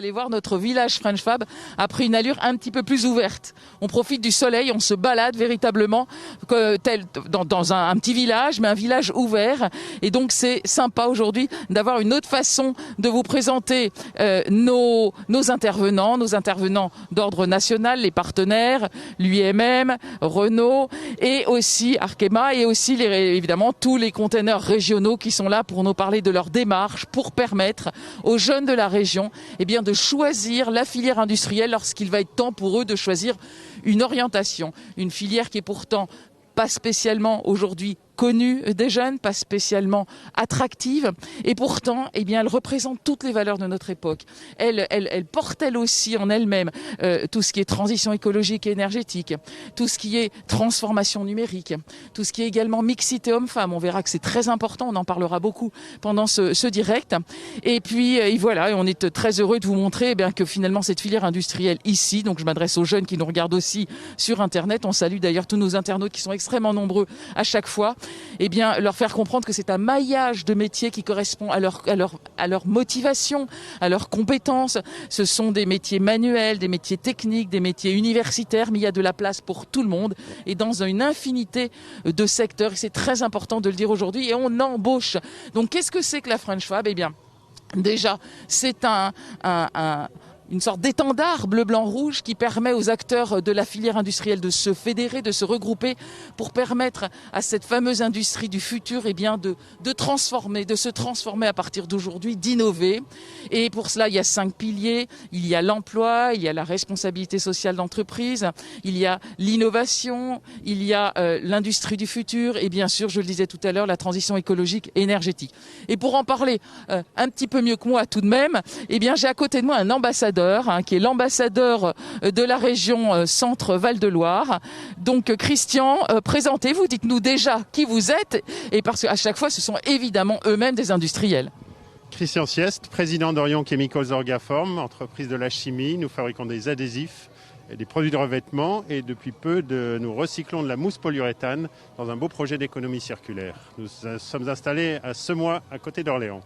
allez voir, notre village French Fab a pris une allure un petit peu plus ouverte. On profite du soleil, on se balade véritablement tel dans un petit village, mais un village ouvert. Et donc c'est sympa aujourd'hui d'avoir une autre façon de vous présenter nos intervenants d'ordre national, les partenaires, l'UIMM, Renault et aussi Arkema et aussi évidemment tous les containers régionaux qui sont là pour nous parler de leur démarche pour permettre aux jeunes de la région de choisir la filière industrielle lorsqu'il va être temps pour eux de choisir une orientation, une filière qui est pourtant pas spécialement aujourd'hui connue des jeunes, pas spécialement attractive, et pourtant, elle représente toutes les valeurs de notre époque. Elle porte elle aussi en elle-même tout ce qui est transition écologique et énergétique, tout ce qui est transformation numérique, tout ce qui est également mixité homme-femme. On verra que c'est très important, on en parlera beaucoup pendant ce direct. Et puis voilà, on est très heureux de vous montrer que finalement cette filière industrielle ici, donc je m'adresse aux jeunes qui nous regardent aussi sur Internet, on salue d'ailleurs tous nos internautes qui sont extrêmement nombreux à chaque fois, leur faire comprendre que c'est un maillage de métiers qui correspond à leur motivation, à leurs compétences. Ce sont des métiers manuels, des métiers techniques, des métiers universitaires, mais il y a de la place pour tout le monde et dans une infinité de secteurs. Et c'est très important de le dire aujourd'hui et on embauche. Donc qu'est-ce que c'est que la French Fab ? Déjà, c'est une sorte d'étendard bleu, blanc, rouge qui permet aux acteurs de la filière industrielle de se fédérer, de se regrouper pour permettre à cette fameuse industrie du futur de transformer, de se transformer à partir d'aujourd'hui, d'innover. Et pour cela, il y a 5 piliers. Il y a l'emploi, il y a la responsabilité sociale d'entreprise, il y a l'innovation, il y a l'industrie du futur et bien sûr, je le disais tout à l'heure, la transition écologique et énergétique. Et pour en parler un petit peu mieux que moi tout de même, j'ai à côté de moi un ambassadeur qui est l'ambassadeur de la région Centre-Val de Loire. Donc Christian, présentez-vous, dites-nous déjà qui vous êtes, et parce qu'à chaque fois ce sont évidemment eux-mêmes des industriels. Christian Siest, président d'Orion Chemicals Orgaform, entreprise de la chimie. Nous fabriquons des adhésifs et des produits de revêtement et depuis peu nous recyclons de la mousse polyuréthane dans un beau projet d'économie circulaire. Nous sommes installés à Semois, à côté d'Orléans.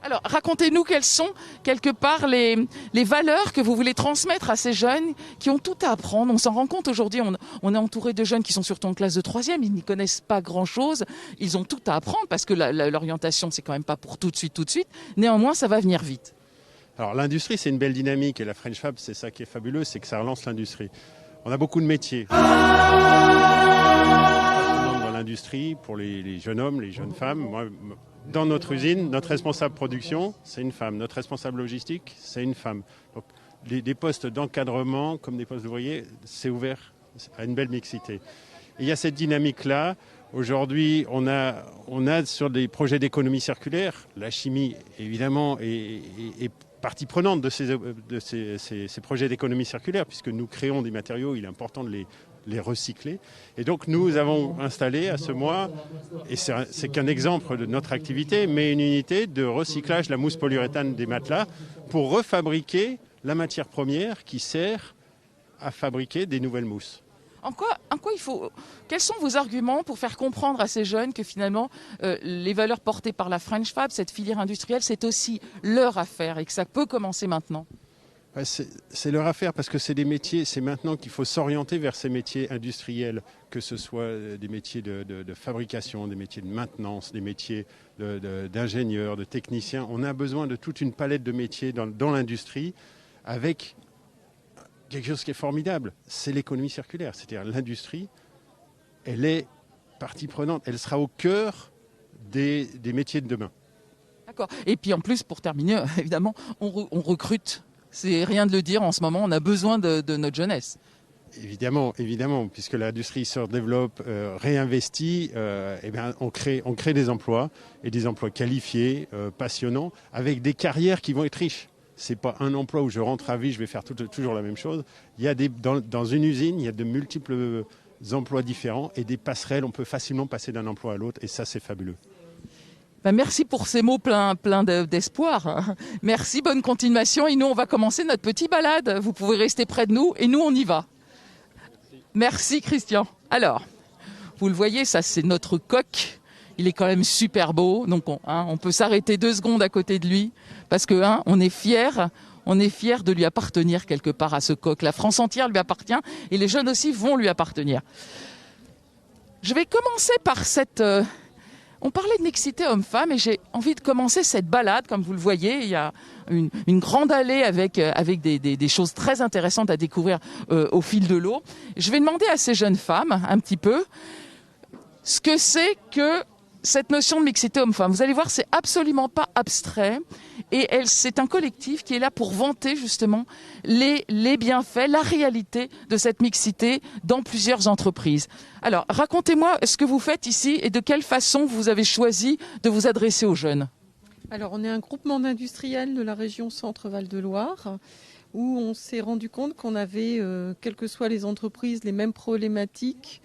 Alors, racontez-nous quelles sont, quelque part, les valeurs que vous voulez transmettre à ces jeunes qui ont tout à apprendre. On s'en rend compte aujourd'hui, on est entouré de jeunes qui sont surtout en classe de 3e, ils n'y connaissent pas grand-chose, ils ont tout à apprendre parce que l'orientation, c'est quand même pas pour tout de suite. Néanmoins, ça va venir vite. Alors, l'industrie, c'est une belle dynamique et la French Fab, c'est ça qui est fabuleux, c'est que ça relance l'industrie. On a beaucoup de métiers. Dans l'industrie, pour les jeunes hommes, les jeunes femmes, moi, dans notre usine, notre responsable production, c'est une femme. Notre responsable logistique, c'est une femme. Donc, des postes d'encadrement, comme des postes d'ouvriers, c'est ouvert à une belle mixité. Et il y a cette dynamique-là. Aujourd'hui, on a sur des projets d'économie circulaire, la chimie, évidemment, est partie prenante de ces projets d'économie circulaire, puisque nous créons des matériaux, il est important de les recycler. Et donc nous avons installé à Semois, et c'est qu'un exemple de notre activité, mais une unité de recyclage de la mousse polyuréthane des matelas pour refabriquer la matière première qui sert à fabriquer des nouvelles mousses. Quels sont vos arguments pour faire comprendre à ces jeunes que finalement les valeurs portées par la French Fab, cette filière industrielle, c'est aussi leur affaire et que ça peut commencer maintenant ? C'est leur affaire parce que c'est des métiers, c'est maintenant qu'il faut s'orienter vers ces métiers industriels, que ce soit des métiers de fabrication, des métiers de maintenance, des métiers d'ingénieurs, de techniciens. On a besoin de toute une palette de métiers dans l'industrie avec quelque chose qui est formidable, c'est l'économie circulaire. C'est-à-dire l'industrie, elle est partie prenante, elle sera au cœur des métiers de demain. D'accord. Et puis en plus, pour terminer, évidemment, on recrute. C'est rien de le dire, en ce moment, on a besoin de notre jeunesse. Évidemment, puisque l'industrie se développe, réinvestit, on crée des emplois, et des emplois qualifiés, passionnants, avec des carrières qui vont être riches. Ce n'est pas un emploi où je rentre à vie, je vais faire toujours la même chose. Il y a dans une usine, il y a de multiples emplois différents et des passerelles, on peut facilement passer d'un emploi à l'autre, et ça, c'est fabuleux. Merci pour ces mots pleins d'espoir. Merci, bonne continuation. Et nous, on va commencer notre petite balade. Vous pouvez rester près de nous et nous, on y va. Merci Christian. Alors, vous le voyez, ça c'est notre coq. Il est quand même super beau. Donc on peut s'arrêter 2 secondes à côté de lui parce que on est fiers. on est fiers de lui appartenir quelque part à ce coq. La France entière lui appartient et les jeunes aussi vont lui appartenir. Je vais commencer par cette... On parlait de mixité homme-femme et j'ai envie de commencer cette balade. Comme vous le voyez, il y a une grande allée avec des choses très intéressantes à découvrir au fil de l'eau. Je vais demander à ces jeunes femmes un petit peu ce que c'est que cette notion de mixité homme-femme. Vous allez voir, c'est absolument pas abstrait et c'est un collectif qui est là pour vanter justement les bienfaits, la réalité de cette mixité dans plusieurs entreprises. Alors, racontez-moi ce que vous faites ici et de quelle façon vous avez choisi de vous adresser aux jeunes. Alors, on est un groupement d'industriels de la région Centre-Val de Loire où on s'est rendu compte qu'on avait, quelles que soient les entreprises, les mêmes problématiques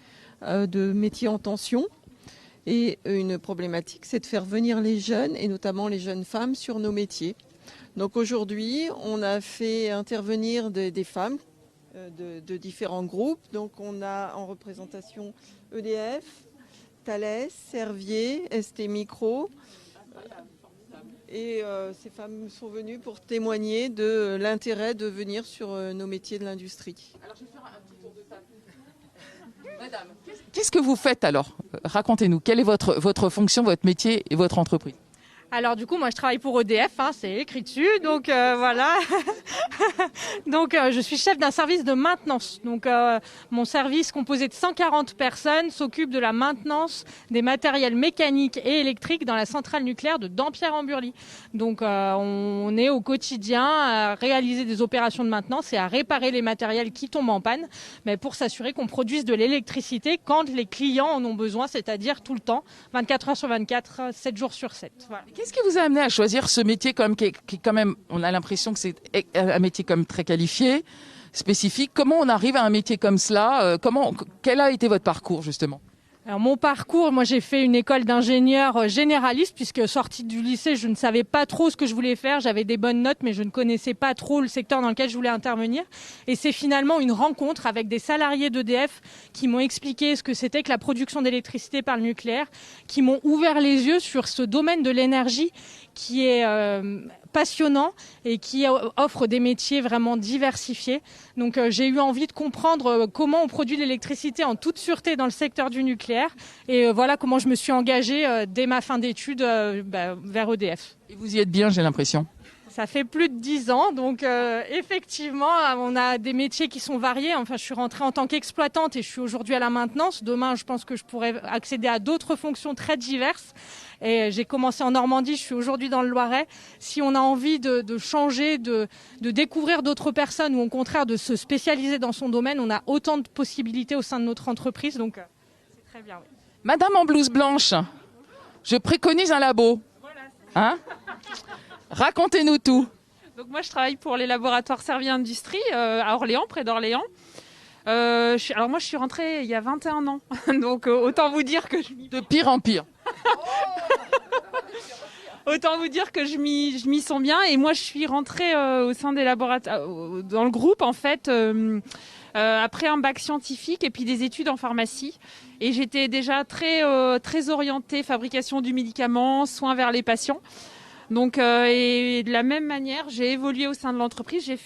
de métiers en tension. Et une problématique, c'est de faire venir les jeunes, et notamment les jeunes femmes, sur nos métiers. Donc aujourd'hui, on a fait intervenir des femmes de différents groupes. Donc on a en représentation EDF, Thales, Servier, ST Micro. Et ces femmes sont venues pour témoigner de l'intérêt de venir sur nos métiers de l'industrie. Alors je vais faire un petit tour de table. Madame, qu'est-ce que vous faites alors? Racontez-nous, quelle est votre fonction, votre métier et votre entreprise? Alors du coup, moi je travaille pour EDF, c'est écrit dessus, donc voilà. Donc je suis chef d'un service de maintenance. Donc mon service composé de 140 personnes s'occupe de la maintenance des matériels mécaniques et électriques dans la centrale nucléaire de Dampierre-en-Burly. Donc on est au quotidien à réaliser des opérations de maintenance et à réparer les matériels qui tombent en panne, mais pour s'assurer qu'on produise de l'électricité quand les clients en ont besoin, c'est-à-dire tout le temps, 24 heures sur 24, 7 jours sur 7. Voilà. Qu'est-ce qui vous a amené à choisir ce métier qui est quand même, on a l'impression que c'est un métier comme très qualifié, spécifique. Comment on arrive à un métier comme cela? Quel a été votre parcours justement? Alors mon parcours, moi j'ai fait une école d'ingénieur généraliste puisque sortie du lycée, je ne savais pas trop ce que je voulais faire. J'avais des bonnes notes mais je ne connaissais pas trop le secteur dans lequel je voulais intervenir. Et c'est finalement une rencontre avec des salariés d'EDF qui m'ont expliqué ce que c'était que la production d'électricité par le nucléaire, qui m'ont ouvert les yeux sur ce domaine de l'énergie qui est passionnant et qui offre des métiers vraiment diversifiés. Donc j'ai eu envie de comprendre comment on produit l'électricité en toute sûreté dans le secteur du nucléaire et voilà comment je me suis engagée dès ma fin d'études vers EDF. Et vous y êtes bien, j'ai l'impression. Ça fait plus de 10 ans, donc effectivement, on a des métiers qui sont variés. Enfin, je suis rentrée en tant qu'exploitante et je suis aujourd'hui à la maintenance. Demain, je pense que je pourrais accéder à d'autres fonctions très diverses. Et j'ai commencé en Normandie, je suis aujourd'hui dans le Loiret. Si on a envie de changer, de découvrir d'autres personnes ou au contraire de se spécialiser dans son domaine, on a autant de possibilités au sein de notre entreprise, donc c'est très bien. Oui. Madame en blouse blanche, je préconise un labo. Voilà, hein? Racontez-nous tout. Donc moi je travaille pour les laboratoires Servier Industrie à Orléans, près d'Orléans. Alors moi je suis rentrée il y a 21 ans, donc autant vous dire que de pire en pire. Autant vous dire que je m'y sens bien. Et moi je suis rentrée au sein des laboratoires, dans le groupe en fait, après un bac scientifique et puis des études en pharmacie. Et j'étais déjà très orientée fabrication du médicament, soins vers les patients. Donc, et de la même manière, j'ai évolué au sein de l'entreprise, j'ai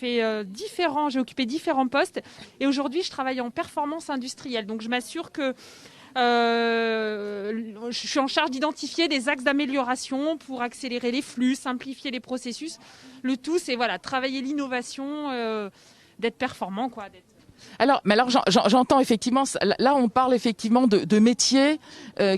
occupé différents postes et aujourd'hui, je travaille en performance industrielle. Donc, je m'assure que je suis en charge d'identifier des axes d'amélioration pour accélérer les flux, simplifier les processus. Le tout, c'est travailler l'innovation, d'être performant, quoi. Alors j'entends effectivement, là on parle effectivement de métiers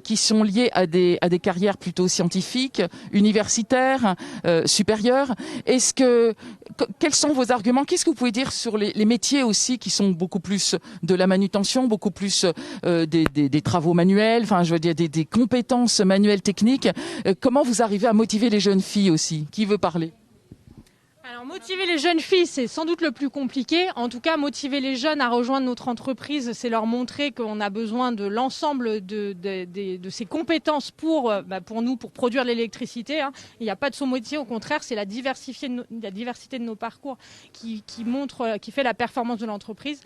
qui sont liés à des carrières plutôt scientifiques, universitaires, supérieures. Quels sont vos arguments? Qu'est-ce que vous pouvez dire sur les métiers aussi qui sont beaucoup plus de la manutention, beaucoup plus des travaux manuels, enfin je veux dire des compétences manuelles techniques. Comment vous arrivez à motiver les jeunes filles aussi? Qui veut parler? Alors motiver les jeunes filles, c'est sans doute le plus compliqué. En tout cas, motiver les jeunes à rejoindre notre entreprise, c'est leur montrer qu'on a besoin de l'ensemble de ces compétences pour nous, pour produire l'électricité. Il n'y a pas de sous-métier, au contraire, c'est la diversité de nos parcours qui fait la performance de l'entreprise.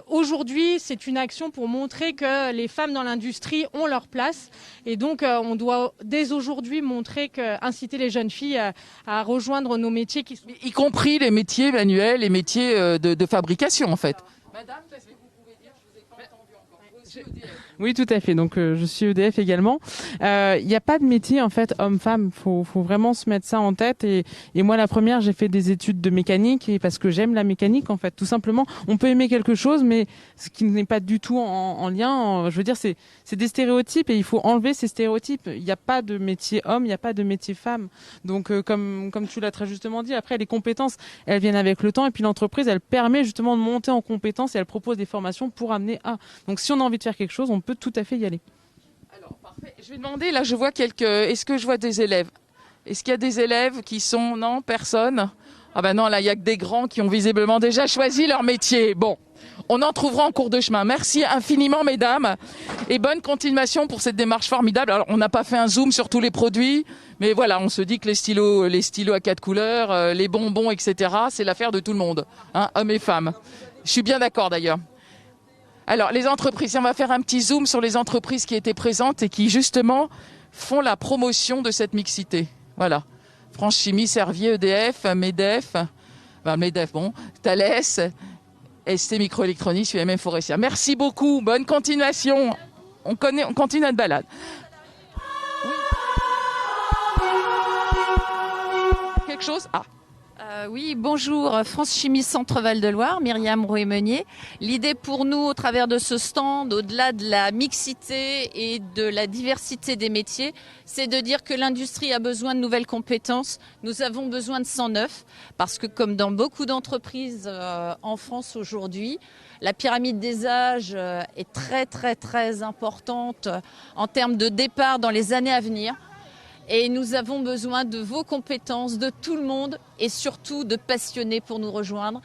Aujourd'hui, c'est une action pour montrer que les femmes dans l'industrie ont leur place. Et donc, on doit dès aujourd'hui inciter les jeunes filles à rejoindre nos métiers Y compris les métiers manuels, les métiers de fabrication, en fait. Madame, qu'est-ce que vous pouvez dire? Je vous ai pas entendu encore. Vous aussi, EDF. Oui, tout à fait. Donc, je suis EDF également. Il n'y a pas de métier, en fait, homme-femme. Faut vraiment se mettre ça en tête. Et moi, la première, j'ai fait des études de mécanique et parce que j'aime la mécanique, en fait. Tout simplement, on peut aimer quelque chose, mais ce qui n'est pas du tout en lien. Je veux dire, c'est des stéréotypes et il faut enlever ces stéréotypes. Il n'y a pas de métier homme, il n'y a pas de métier femme. Donc, comme tu l'as très justement dit, après, les compétences, elles viennent avec le temps. Et puis, l'entreprise, elle permet justement de monter en compétences et elle propose des formations pour amener à. Donc, si on a envie de faire quelque chose, on peut tout à fait y aller. Alors, parfait. Je vais demander, là, je vois est-ce que je vois des élèves? Est-ce qu'il y a des élèves qui sont... Non, personne? Ah ben non, là, il n'y a que des grands qui ont visiblement déjà choisi leur métier. Bon, on en trouvera en cours de chemin. Merci infiniment, mesdames, et bonne continuation pour cette démarche formidable. Alors, on n'a pas fait un zoom sur tous les produits, mais voilà, on se dit que les stylos à 4 couleurs, les bonbons, etc., c'est l'affaire de tout le monde, hein, hommes et femmes. Je suis bien d'accord, d'ailleurs. Alors, les entreprises, on va faire un petit zoom sur les entreprises qui étaient présentes et qui, justement, font la promotion de cette mixité. Voilà. France Chimie, Servier, EDF, MEDEF, Thales, ST Microélectronique, UMM Forestia. Merci beaucoup, bonne continuation. On continue notre balade. Oui. Quelque chose? Ah. Oui, bonjour, France Chimie Centre Val-de-Loire, Myriam Rouet-Meunier. L'idée pour nous, au travers de ce stand, au-delà de la mixité et de la diversité des métiers, c'est de dire que l'industrie a besoin de nouvelles compétences. Nous avons besoin de 109 parce que, comme dans beaucoup d'entreprises en France aujourd'hui, la pyramide des âges est très, très, très importante en termes de départ dans les années à venir. Et nous avons besoin de vos compétences, de tout le monde et surtout de passionnés pour nous rejoindre.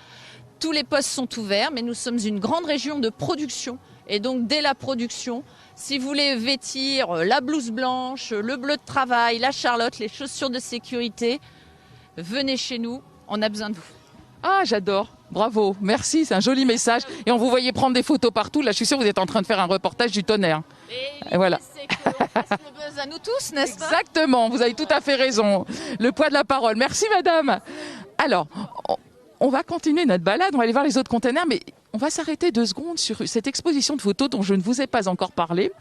Tous les postes sont ouverts, mais nous sommes une grande région de production. Et donc, dès la production, si vous voulez vêtir la blouse blanche, le bleu de travail, la charlotte, les chaussures de sécurité, venez chez nous, on a besoin de vous. Ah, j'adore. Bravo. Merci, c'est un joli message. Et on vous voyait prendre des photos partout. Là, je suis sûre que vous êtes en train de faire un reportage du tonnerre. Et voilà. C'est qu'on fasse le buzz à nous tous, n'est-ce pas? Exactement, vous avez tout à fait raison. Le poids de la parole. Merci, madame. Alors, on va continuer notre balade. On va aller voir les autres containers, mais on va s'arrêter 2 secondes sur cette exposition de photos dont je ne vous ai pas encore parlé.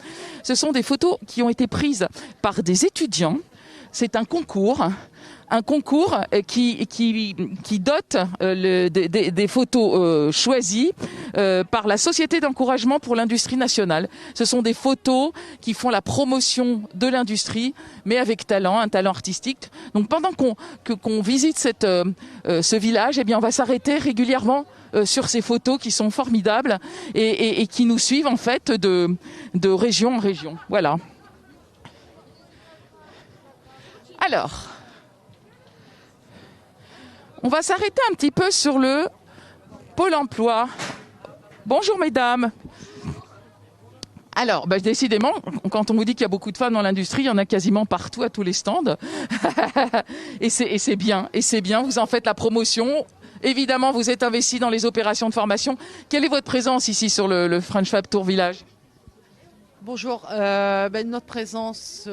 Ce sont des photos qui ont été prises par des étudiants. C'est un concours qui dote des photos choisies par la Société d'encouragement pour l'industrie nationale. Ce sont des photos qui font la promotion de l'industrie, mais avec talent, un talent artistique. Donc pendant qu'on visite ce village, eh bien on va s'arrêter régulièrement sur ces photos qui sont formidables et qui nous suivent en fait de région en région. Voilà. Alors, on va s'arrêter un petit peu sur le Pôle emploi. Bonjour mesdames. Alors, décidément, quand on vous dit qu'il y a beaucoup de femmes dans l'industrie, il y en a quasiment partout, à tous les stands. et c'est bien, vous en faites la promotion. Évidemment, vous êtes investis dans les opérations de formation. Quelle est votre présence ici sur le French Fab Tour Village ? Bonjour, notre présence,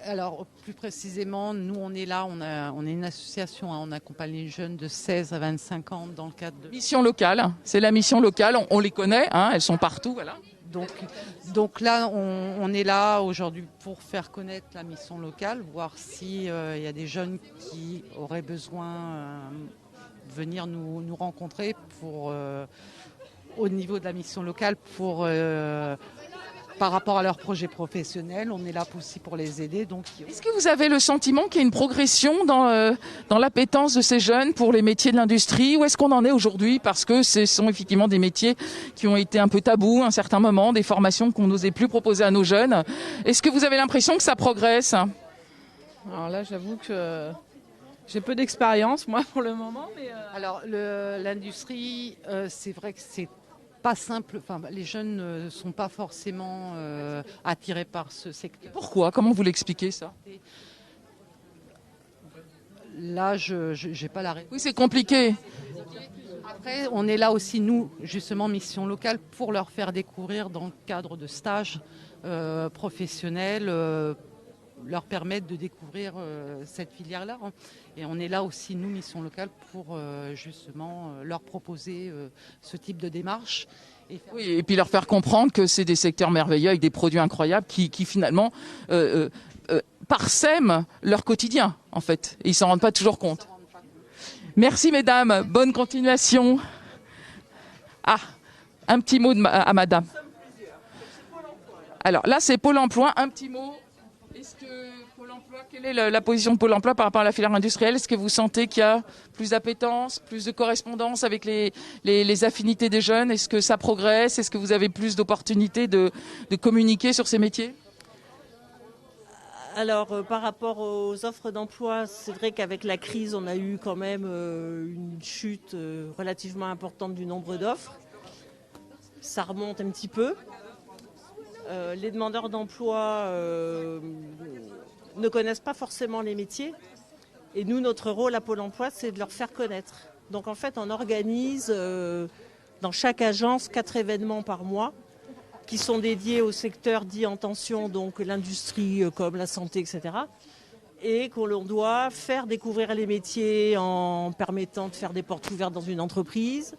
alors plus précisément, nous on est là, on est une association, on accompagne les jeunes de 16 à 25 ans dans le cadre de... Mission locale, c'est la mission locale, on les connaît, hein, elles sont partout, voilà. Donc là, on est là aujourd'hui pour faire connaître la mission locale, voir s'il y a des jeunes qui auraient besoin de venir nous rencontrer pour, au niveau de la mission locale pour... par rapport à leurs projets professionnels, on est là aussi pour les aider. Donc... Est-ce que vous avez le sentiment qu'il y a une progression dans l'appétence de ces jeunes pour les métiers de l'industrie ? Où est-ce qu'on en est aujourd'hui ? Parce que ce sont effectivement des métiers qui ont été un peu tabous à un certain moment, des formations qu'on n'osait plus proposer à nos jeunes. Est-ce que vous avez l'impression que ça progresse ? Alors là, j'avoue que j'ai peu d'expérience, moi, pour le moment. Mais Alors, l'industrie, c'est vrai que c'est pas simple. Enfin, les jeunes ne sont pas forcément attirés par ce secteur. Pourquoi ? Comment vous l'expliquez ça ? Là, je n'ai pas la réponse. Oui, c'est compliqué. Après, on est là aussi, nous, justement, mission locale, pour leur faire découvrir dans le cadre de stages professionnels, leur permettre de découvrir cette filière-là. Et on est là aussi, nous, mission locale, pour justement leur proposer ce type de démarche. Oui, et puis leur faire comprendre que c'est des secteurs merveilleux avec des produits incroyables qui finalement parsèment leur quotidien, en fait. Et ils s'en rendent pas toujours compte. Merci, mesdames. Bonne continuation. Ah, un petit mot à madame. Alors là, c'est Pôle emploi. Un petit mot. Est-ce que Pôle emploi, quelle est la position de Pôle emploi par rapport à la filière industrielle? Est-ce que vous sentez qu'il y a plus d'appétence, plus de correspondance avec les affinités des jeunes? Est-ce que ça progresse? Est-ce que vous avez plus d'opportunités de communiquer sur ces métiers? Alors, par rapport aux offres d'emploi, c'est vrai qu'avec la crise, on a eu quand même une chute relativement importante du nombre d'offres. Ça remonte un petit peu. Les demandeurs d'emploi ne connaissent pas forcément les métiers. Et nous, notre rôle à Pôle emploi, c'est de leur faire connaître. Donc, en fait, on organise dans chaque agence 4 événements par mois, qui sont dédiés au secteur dit en tension, donc l'industrie comme la santé, etc. Et qu'on doit faire découvrir les métiers en permettant de faire des portes ouvertes dans une entreprise,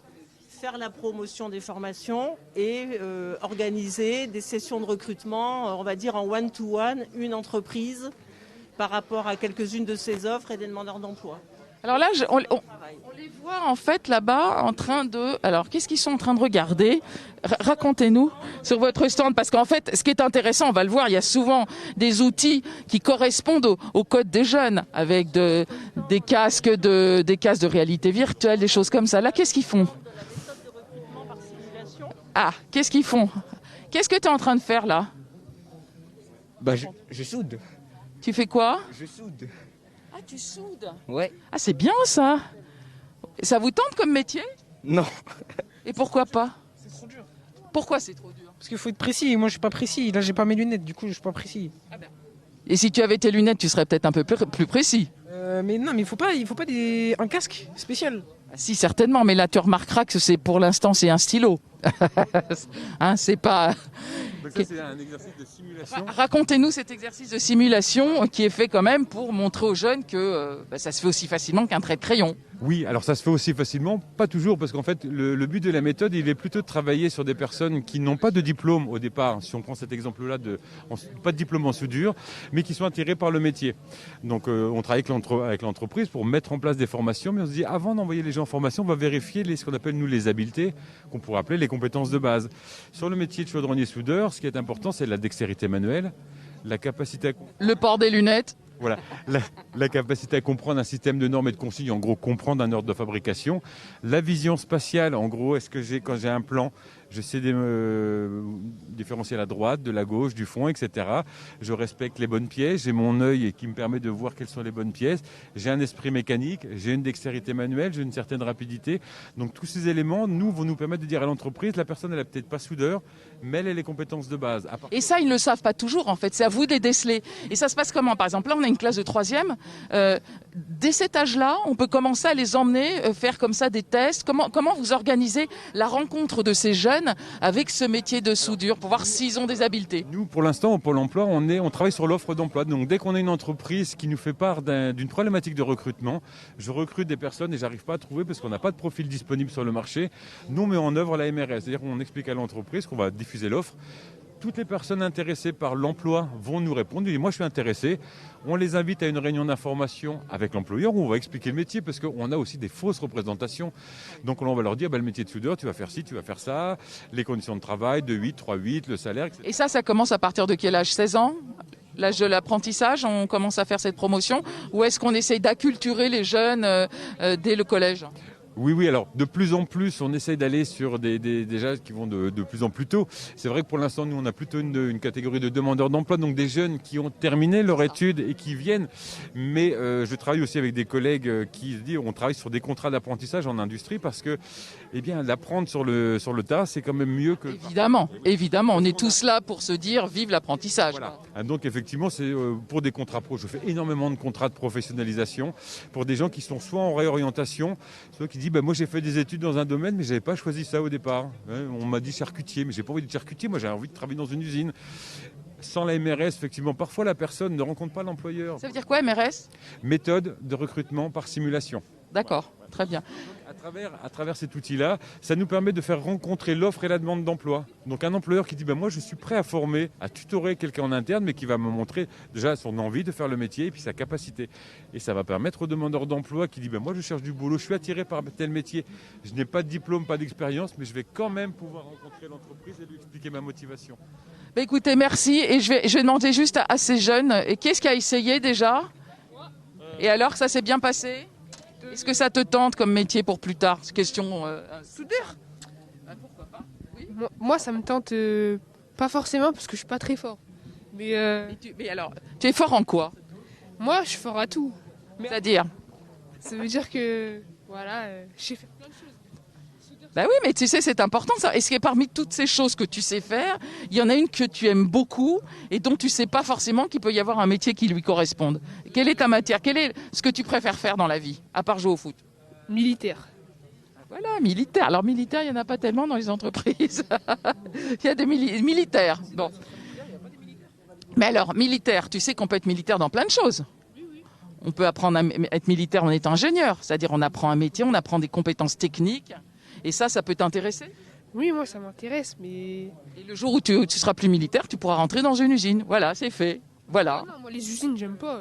faire la promotion des formations et organiser des sessions de recrutement, on va dire en one-to-one, une entreprise par rapport à quelques-unes de ses offres et des demandeurs d'emploi. Alors là, on les voit en fait là-bas en train de... Alors, qu'est-ce qu'ils sont en train de regarder? Racontez-nous sur votre stand, parce qu'en fait, ce qui est intéressant, on va le voir, il y a souvent des outils qui correspondent au code des jeunes, avec des casques de réalité virtuelle, des choses comme ça. Là, qu'est-ce qu'ils font? Ah, qu'est-ce qu'ils font? Qu'est-ce que tu es en train de faire là? Je soude. Tu fais quoi? Je soude. Ah, tu soudes? Ouais. Ah, c'est bien ça. Ça vous tente comme métier? Non. Et pourquoi pas? C'est trop dur. Pourquoi c'est trop dur? Parce qu'il faut être précis. Moi, je suis pas précis. Là, j'ai pas mes lunettes. Du coup, je suis pas précis. Et si tu avais tes lunettes, tu serais peut-être un peu plus précis. Mais non, mais il faut pas un casque spécial. Si, certainement. Mais là, tu remarqueras que pour l'instant, c'est un stylo. Hein, c'est pas... Donc ça, c'est un exercice de simulation. Racontez-nous cet exercice de simulation qui est fait quand même pour montrer aux jeunes que ça se fait aussi facilement qu'un trait de crayon. Oui, alors ça se fait aussi facilement, pas toujours, parce qu'en fait, le but de la méthode, il est plutôt de travailler sur des personnes qui n'ont pas de diplôme au départ, si on prend cet exemple-là, pas de diplôme en soudure, mais qui sont attirés par le métier. Donc on travaille avec l'entreprise pour mettre en place des formations, mais on se dit, avant d'envoyer les gens en formation, on va vérifier ce qu'on appelle, nous, les habiletés, qu'on pourrait appeler les compétences de base. Sur le métier de chaudronnier-soudeur, ce qui est important, c'est la dextérité manuelle, la capacité le port des lunettes. Voilà, la capacité à comprendre un système de normes et de consignes, en gros comprendre un ordre de fabrication. La vision spatiale, en gros, quand j'ai un plan, je sais différencier la droite, de la gauche, du fond, etc. Je respecte les bonnes pièces, j'ai mon œil qui me permet de voir quelles sont les bonnes pièces. J'ai un esprit mécanique, j'ai une dextérité manuelle, j'ai une certaine rapidité. Donc tous ces éléments, vont nous permettre de dire à l'entreprise, la personne, elle n'a peut-être pas soudeur, mais elle a les compétences de base. Et ça, ils ne le savent pas toujours, en fait. C'est à vous de les déceler. Et ça se passe comment? Par exemple, là, on a une classe de 3e. Dès cet âge-là, on peut commencer à les emmener faire comme ça des tests. Comment vous organisez la rencontre de ces jeunes avec ce métier de soudure pour voir s'ils ont des habiletés? Nous, pour l'instant, au Pôle emploi, on travaille sur l'offre d'emploi. Donc, dès qu'on a une entreprise qui nous fait part d'une problématique de recrutement, je recrute des personnes et j'arrive pas à trouver parce qu'on n'a pas de profil disponible sur le marché. Nous, on met en œuvre la MRL, c'est-à-dire qu'on explique à l'entreprise qu'on va diffuser l'offre. Toutes les personnes intéressées par l'emploi vont nous répondre. Moi, je suis intéressé. On les invite à une réunion d'information avec l'employeur où on va expliquer le métier parce qu'on a aussi des fausses représentations. Donc, on va leur dire, le métier de soudeur, tu vas faire ci, tu vas faire ça, les conditions de travail, 2-8, 3-8, le salaire, etc. Et ça commence à partir de quel âge? 16 ans? L'âge de l'apprentissage, on commence à faire cette promotion? Ou est-ce qu'on essaye d'acculturer les jeunes dès le collège? Oui, alors de plus en plus, on essaye d'aller sur des âges qui vont de plus en plus tôt. C'est vrai que pour l'instant, nous, on a plutôt une catégorie de demandeurs d'emploi, donc des jeunes qui ont terminé leur étude et qui viennent. Mais je travaille aussi avec des collègues qui se disent, on travaille sur des contrats d'apprentissage en industrie parce que, l'apprendre sur le tas, c'est quand même mieux que... Évidemment, on est tous là pour se dire, vive l'apprentissage. Voilà. Donc effectivement, c'est pour des contrats pro. Je fais énormément de contrats de professionnalisation pour des gens qui sont soit en réorientation, soit qui disent, dit moi j'ai fait des études dans un domaine mais j'avais pas choisi ça au départ. On m'a dit charcutier, mais j'ai pas envie de charcutier, moi j'ai envie de travailler dans une usine. Sans la MRS, effectivement, parfois la personne ne rencontre pas l'employeur. Ça veut dire quoi, MRS? Méthode de recrutement par simulation. D'accord, très bien. À travers cet outil-là, ça nous permet de faire rencontrer l'offre et la demande d'emploi. Donc un employeur qui dit moi je suis prêt à former, à tutorer quelqu'un en interne, mais qui va me montrer déjà son envie de faire le métier et puis sa capacité. Et ça va permettre au demandeur d'emploi qui dit moi je cherche du boulot, je suis attiré par tel métier, je n'ai pas de diplôme, pas d'expérience, mais je vais quand même pouvoir rencontrer l'entreprise et lui expliquer ma motivation. Écoutez, merci. Et je vais demander juste à ces jeunes, et qu'est-ce qui a essayé déjà? Et alors, ça s'est bien passé? Est-ce que ça te tente comme métier pour plus tard? C'est question soudure. Pourquoi pas? Oui. Moi, ça me tente pas forcément parce que je suis pas très fort. Mais alors, tu es fort en quoi? Moi, je suis fort à tout. C'est-à-dire? Ça veut dire que, voilà, je sais faire plein de choses. Bah oui, mais tu sais, c'est important ça. Est-ce que parmi toutes ces choses que tu sais faire, il y en a une que tu aimes beaucoup et dont tu sais pas forcément qu'il peut y avoir un métier qui lui corresponde? Quelle est ta matière? Quel est ce que tu préfères faire dans la vie, à part jouer au foot? Militaire. Voilà, militaire. Alors militaire, il n'y en a pas tellement dans les entreprises. Il y a des militaires. Bon. Mais alors, militaire, tu sais qu'on peut être militaire dans plein de choses. On peut apprendre à être militaire en étant ingénieur. C'est-à-dire on apprend un métier, on apprend des compétences techniques. Et ça peut t'intéresser? Oui, moi, ça m'intéresse, mais... Et le jour où tu seras plus militaire, tu pourras rentrer dans une usine. Voilà, c'est fait. Voilà. Non, moi, les usines, j'aime pas.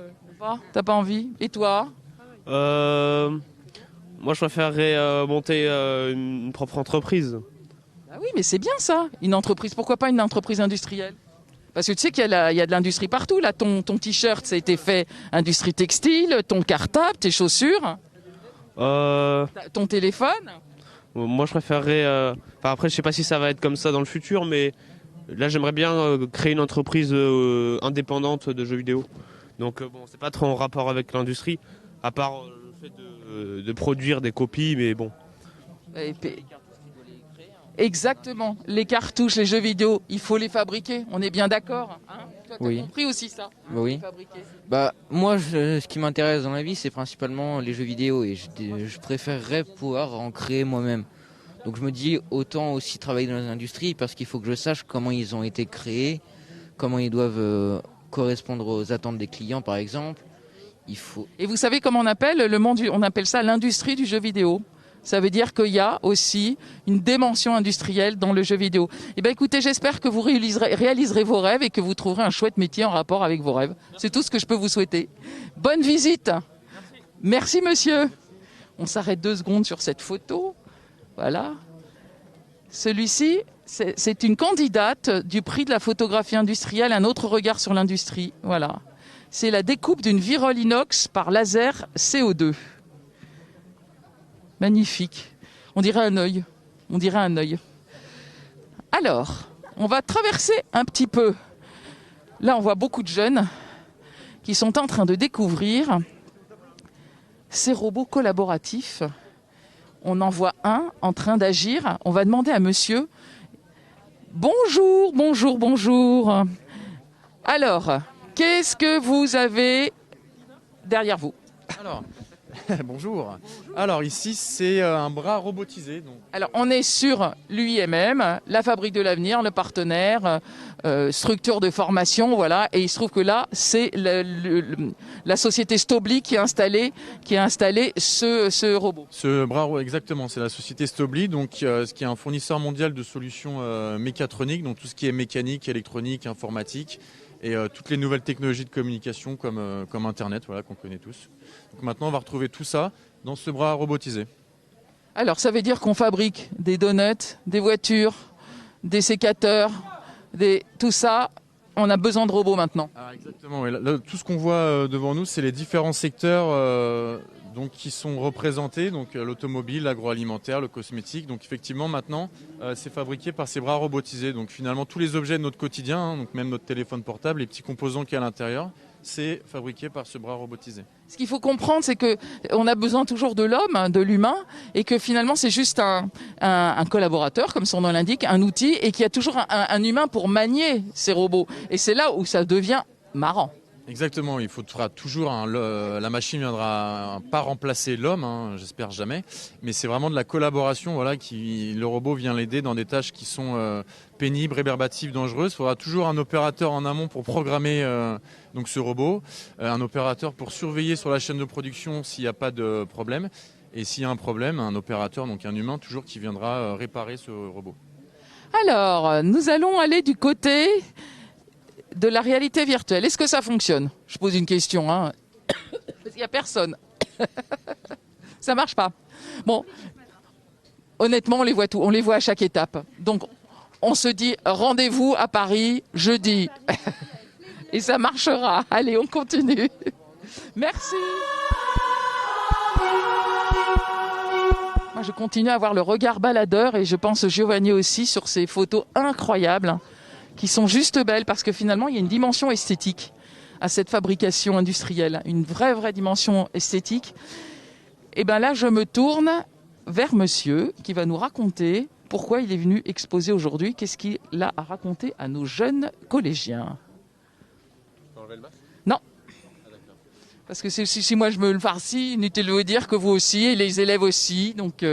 T'as pas envie? Et toi? Moi, je préférerais monter une propre entreprise. Ah oui, mais c'est bien ça, une entreprise. Pourquoi pas une entreprise industrielle? Parce que tu sais qu'il y a de l'industrie partout. Là, ton t-shirt, ça a été fait industrie textile, ton cartable, tes chaussures, ton téléphone. Moi, je préférerais... après, je sais pas si ça va être comme ça dans le futur, mais là, j'aimerais bien créer une entreprise indépendante de jeux vidéo. Donc, c'est pas trop en rapport avec l'industrie, à part le fait de produire des copies, mais bon. Exactement. Les cartouches, les jeux vidéo, il faut les fabriquer. On est bien d'accord, hein? Toi, t'as compris aussi ça? Oui. Moi, ce qui m'intéresse dans la vie, c'est principalement les jeux vidéo et je préférerais pouvoir en créer moi-même. Donc je me dis autant aussi travailler dans l'industrie parce qu'il faut que je sache comment ils ont été créés, comment ils doivent correspondre aux attentes des clients, par exemple. Et vous savez comment on appelle le monde on appelle ça l'industrie du jeu vidéo. Ça veut dire qu'il y a aussi une dimension industrielle dans le jeu vidéo. Eh bien, écoutez, j'espère que vous réaliserez vos rêves et que vous trouverez un chouette métier en rapport avec vos rêves. C'est tout ce que je peux vous souhaiter. Bonne visite. Merci, monsieur. On s'arrête 2 secondes sur cette photo. Voilà. Celui-ci, c'est une candidate du prix de la photographie industrielle, un autre regard sur l'industrie. Voilà. C'est la découpe d'une virole inox par laser CO2. Magnifique. On dirait un œil. Alors, on va traverser un petit peu. Là, on voit beaucoup de jeunes qui sont en train de découvrir ces robots collaboratifs. On en voit un en train d'agir. On va demander à monsieur. Bonjour. Alors, qu'est-ce que vous avez derrière vous? Alors, bonjour. Alors ici c'est un bras robotisé. Alors on est sur l'UIMM, la fabrique de l'avenir, le partenaire, structure de formation, voilà. Et il se trouve que là c'est la société Stobli qui a installé ce robot. Ce bras, exactement, c'est la société Stobli, donc qui est un fournisseur mondial de solutions mécatroniques, donc tout ce qui est mécanique, électronique, informatique. Et toutes les nouvelles technologies de communication comme Internet, voilà, qu'on connaît tous. Donc maintenant, on va retrouver tout ça dans ce bras robotisé. Alors, ça veut dire qu'on fabrique des donuts, des voitures, des sécateurs, tout ça. On a besoin de robots maintenant. Ah, exactement. Oui. Là, tout ce qu'on voit devant nous, c'est les différents secteurs qui sont représentés, donc l'automobile, l'agroalimentaire, le cosmétique. Donc effectivement maintenant c'est fabriqué par ces bras robotisés. Donc finalement tous les objets de notre quotidien, donc même notre téléphone portable, les petits composants qu'il y a à l'intérieur, c'est fabriqué par ce bras robotisé. Ce qu'il faut comprendre, c'est que on a besoin toujours de l'homme, de l'humain, et que finalement c'est juste un collaborateur, comme son nom l'indique, un outil, et qu'il y a toujours un humain pour manier ces robots. Et c'est là où ça devient marrant. Exactement, il faudra toujours la machine viendra pas remplacer l'homme, hein, j'espère jamais, mais c'est vraiment de la collaboration, voilà, le robot vient l'aider dans des tâches qui sont pénibles, rébarbatives, dangereuses. Il faudra toujours un opérateur en amont pour programmer donc ce robot, un opérateur pour surveiller sur la chaîne de production s'il n'y a pas de problème, et s'il y a un problème, un opérateur, donc un humain toujours qui viendra réparer ce robot. Alors, nous allons aller du côté de la réalité virtuelle. Est-ce que ça fonctionne? Je pose une question, hein. Il n'y a personne. Ça marche pas. Bon, honnêtement, on les voit à chaque étape. Donc, on se dit rendez-vous à Paris jeudi. Et ça marchera. Allez, on continue. Merci. Moi, je continue à avoir le regard baladeur et je pense Giovanni aussi sur ces photos incroyables qui sont juste belles parce que finalement, il y a une dimension esthétique à cette fabrication industrielle, une vraie dimension esthétique. Et bien là, je me tourne vers monsieur qui va nous raconter pourquoi il est venu exposer aujourd'hui, qu'est-ce qu'il a à raconter à nos jeunes collégiens. Non. Parce que si moi je me le farcis, inutile de vous dire que vous aussi, et les élèves aussi, donc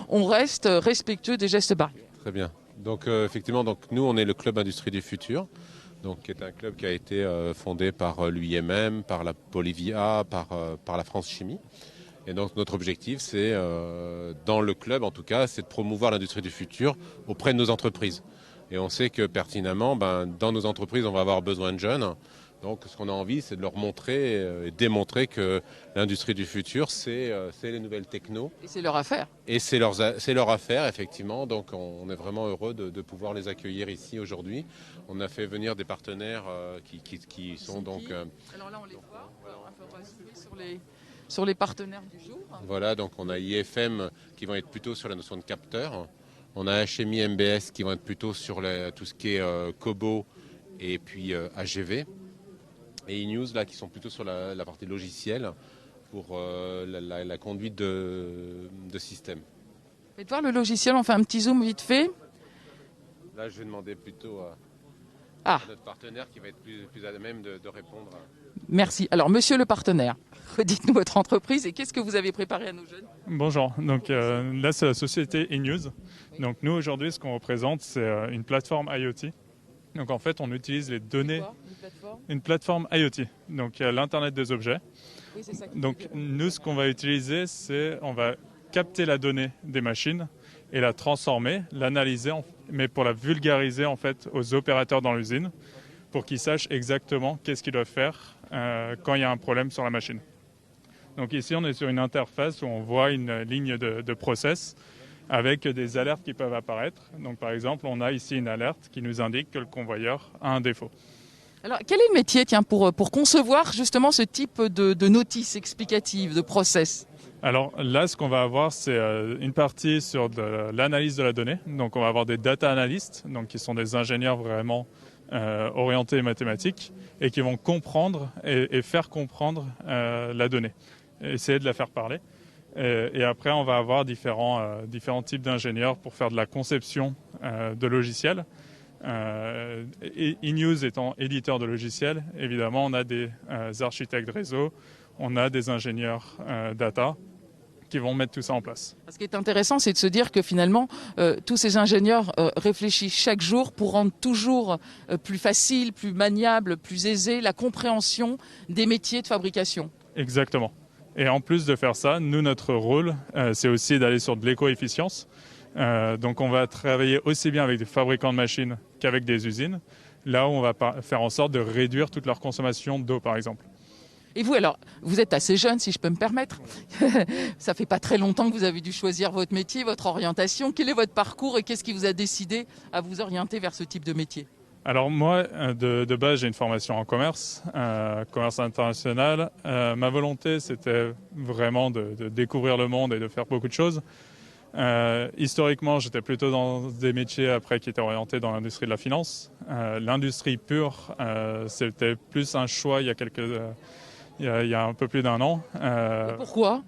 on reste respectueux des gestes barrières. Très bien. Donc effectivement, nous on est le Club Industrie du Futur, donc, qui est un club qui a été fondé par l'UIMM, par la Polyvia, par la France Chimie. Et donc notre objectif, c'est, dans le club en tout cas, c'est de promouvoir l'industrie du futur auprès de nos entreprises. Et on sait que pertinemment, dans nos entreprises, on va avoir besoin de jeunes. Donc ce qu'on a envie, c'est de leur montrer et démontrer que l'industrie du futur, c'est les nouvelles technos. Et c'est leur affaire. Et c'est leur affaire, effectivement. Donc on est vraiment heureux de pouvoir les accueillir ici aujourd'hui. On a fait venir des partenaires qui sont donc... Alors là, on les voit. Alors, on va sur les partenaires du jour. Voilà, donc on a IFM qui vont être plutôt sur la notion de capteur. On a HMI MBS qui vont être plutôt sur tout ce qui est Kobo et puis AGV. Et eNews là qui sont plutôt sur la partie logicielle pour la conduite de système. Faites voir le logiciel, on fait un petit zoom vite fait. Là je vais demander plutôt à notre partenaire qui va être plus à même de répondre. Merci. Alors monsieur le partenaire, redites-nous votre entreprise et qu'est-ce que vous avez préparé à nos jeunes? Bonjour, donc là c'est la société eNews. Donc nous aujourd'hui ce qu'on représente c'est une plateforme IoT. Donc en fait, on utilise les données, une plateforme IoT, donc l'Internet des objets. Oui, c'est ça. Donc nous, ce qu'on va utiliser, c'est on va capter la donnée des machines et la transformer, l'analyser, mais pour la vulgariser en fait aux opérateurs dans l'usine, pour qu'ils sachent exactement qu'est-ce qu'ils doivent faire quand il y a un problème sur la machine. Donc ici, on est sur une interface où on voit une ligne de process avec des alertes qui peuvent apparaître. Donc par exemple, on a ici une alerte qui nous indique que le convoyeur a un défaut. Alors quel est le métier pour concevoir justement ce type de notice explicative, de process? Alors là, ce qu'on va avoir, c'est une partie sur l'analyse de la donnée. Donc on va avoir des data analysts, donc qui sont des ingénieurs vraiment orientés mathématiques et qui vont comprendre et faire comprendre la donnée, essayer de la faire parler. Et après, on va avoir différents types d'ingénieurs pour faire de la conception de logiciels. eNews étant éditeur de logiciels, évidemment, on a des architectes réseau, on a des ingénieurs data qui vont mettre tout ça en place. Ce qui est intéressant, c'est de se dire que finalement, tous ces ingénieurs réfléchissent chaque jour pour rendre toujours plus facile, plus maniable, plus aisé la compréhension des métiers de fabrication. Exactement. Et en plus de faire ça, nous, notre rôle, c'est aussi d'aller sur de l'éco-efficience. Donc on va travailler aussi bien avec des fabricants de machines qu'avec des usines, là où on va faire en sorte de réduire toute leur consommation d'eau, par exemple. Et vous, alors, vous êtes assez jeune, si je peux me permettre. Ça fait pas très longtemps que vous avez dû choisir votre métier, votre orientation. Quel est votre parcours et qu'est-ce qui vous a décidé à vous orienter vers ce type de métier? Alors moi, de base, j'ai une formation en commerce, commerce international. Ma volonté, c'était vraiment de découvrir le monde et de faire beaucoup de choses. Historiquement, j'étais plutôt dans des métiers après qui étaient orientés dans l'industrie de la finance. L'industrie pure, c'était plus un choix il y a un peu plus d'un an. Pourquoi ?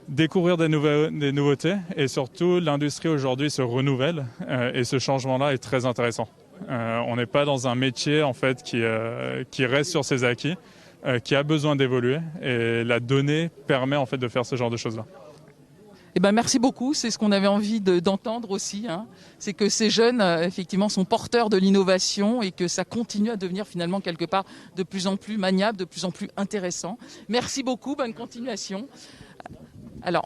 Découvrir des nouveautés et surtout l'industrie aujourd'hui se renouvelle et ce changement-là est très intéressant. On n'est pas dans un métier en fait qui reste sur ses acquis, qui a besoin d'évoluer. Et la donnée permet en fait de faire ce genre de choses-là. Eh ben, merci beaucoup, c'est ce qu'on avait envie d'entendre aussi. C'est que ces jeunes, effectivement, sont porteurs de l'innovation et que ça continue à devenir finalement quelque part de plus en plus maniable, de plus en plus intéressant. Merci beaucoup, bonne continuation. Alors,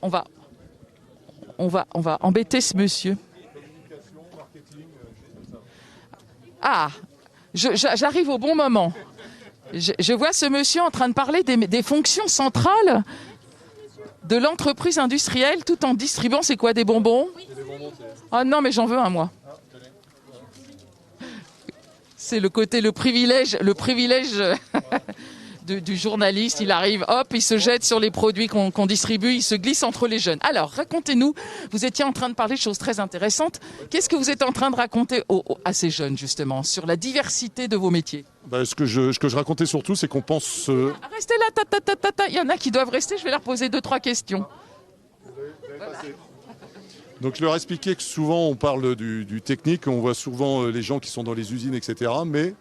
on va embêter ce monsieur. Ah, j'arrive au bon moment. Je vois ce monsieur en train de parler des fonctions centrales de l'entreprise industrielle tout en distribuant, c'est quoi, des bonbons? Ah non, mais j'en veux un, moi. C'est le privilège du journaliste. Il arrive, hop, il se jette sur les produits qu'on distribue, il se glisse entre les jeunes. Alors, racontez-nous, vous étiez en train de parler de choses très intéressantes. Qu'est-ce que vous êtes en train de raconter à ces jeunes, justement, sur la diversité de vos métiers? Ce que je racontais surtout, c'est qu'on pense... Restez là, il y en a qui doivent rester, je vais leur poser 2-3 questions. Voilà. Donc je leur expliquais que souvent on parle du technique, on voit souvent les gens qui sont dans les usines, etc. Mais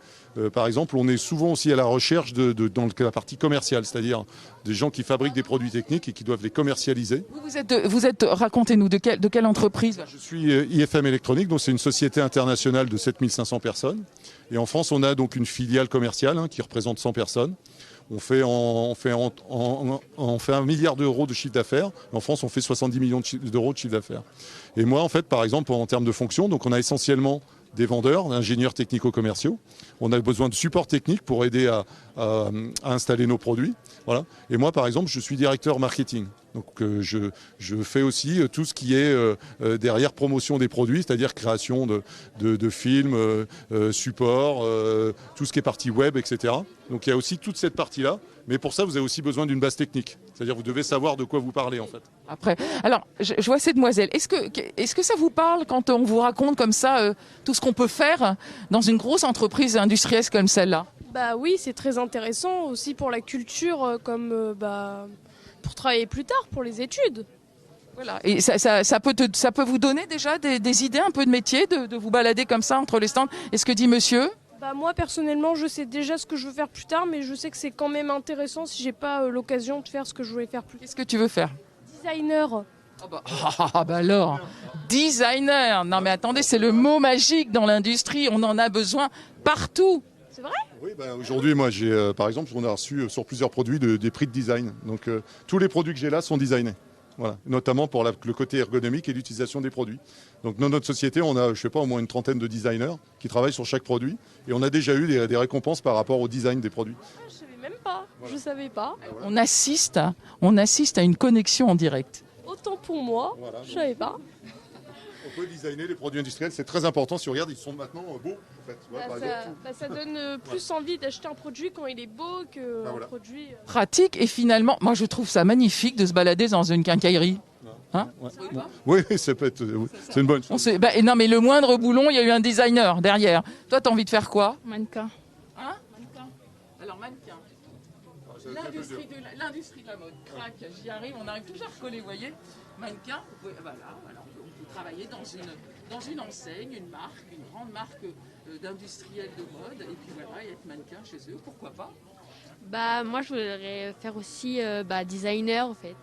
par exemple, on est souvent aussi à la recherche dans la partie commerciale, c'est-à-dire des gens qui fabriquent des produits techniques et qui doivent les commercialiser. Vous êtes racontez-nous, de quelle entreprise? Je suis IFM Électronique, donc c'est une société internationale de 7500 personnes. Et en France, on a donc une filiale commerciale qui représente 100 personnes. On fait 1 milliard d'euros de chiffre d'affaires. En France, on fait 70 millions d'euros de chiffre d'affaires. Et moi, en fait, par exemple, en termes de fonctions, donc on a essentiellement des vendeurs, ingénieurs technico-commerciaux. On a besoin de support technique pour aider à installer nos produits. Voilà. Et moi, par exemple, je suis directeur marketing. Donc je fais aussi tout ce qui est derrière promotion des produits, c'est-à-dire création de films, support, tout ce qui est partie web, etc. Donc il y a aussi toute cette partie-là. Mais pour ça, vous avez aussi besoin d'une base technique. C'est-à-dire vous devez savoir de quoi vous parlez, en fait. Après, alors, je vois ces demoiselles. Est-ce que ça vous parle quand on vous raconte comme ça tout ce qu'on peut faire dans une grosse entreprise industrielle comme celle-là? Bah oui, c'est très intéressant aussi pour la culture, comme pour travailler plus tard, pour les études. Voilà. Et ça peut vous donner déjà des idées un peu de métier, de vous balader comme ça entre les stands. Est-ce que dit monsieur? Bah moi personnellement, je sais déjà ce que je veux faire plus tard, mais je sais que c'est quand même intéressant si j'ai pas l'occasion de faire ce que je voulais faire plus tard. Qu'est-ce que tu veux faire? Designer. Bah alors, designer. Non mais attendez, c'est le mot magique dans l'industrie. On en a besoin partout. C'est vrai? Oui, aujourd'hui, moi, j'ai, par exemple, on a reçu sur plusieurs produits des prix de design. Donc, tous les produits que j'ai là sont designés. Voilà. Notamment pour le côté ergonomique et l'utilisation des produits. Donc, dans notre société, on a, je sais pas, au moins une trentaine de designers qui travaillent sur chaque produit. Et on a déjà eu des récompenses par rapport au design des produits. Je savais même pas. Voilà. Je savais pas. On assiste à une connexion en direct. Autant pour moi, voilà, je savais pas. On peut designer les produits industriels, c'est très important. Si on regarde, ils sont maintenant beaux. En fait. Ça donne plus envie d'acheter un produit quand il est beau qu'un produit... Pratique et finalement, moi je trouve ça magnifique de se balader dans une quincaillerie. Oui, ça peut être, c'est une bonne chose. Non mais le moindre boulon, il y a eu un designer derrière. Toi, t'as envie de faire quoi? Mannequin. Mannequin. Alors mannequin. L'industrie de la mode. Crac, j'y arrive, on arrive toujours à recoller, vous voyez. Mannequin, on peut travailler dans une enseigne, une marque, une grande marque d'industriels de mode, et puis voilà, et être mannequin chez eux, pourquoi pas? Bah moi je voudrais faire aussi designer en fait.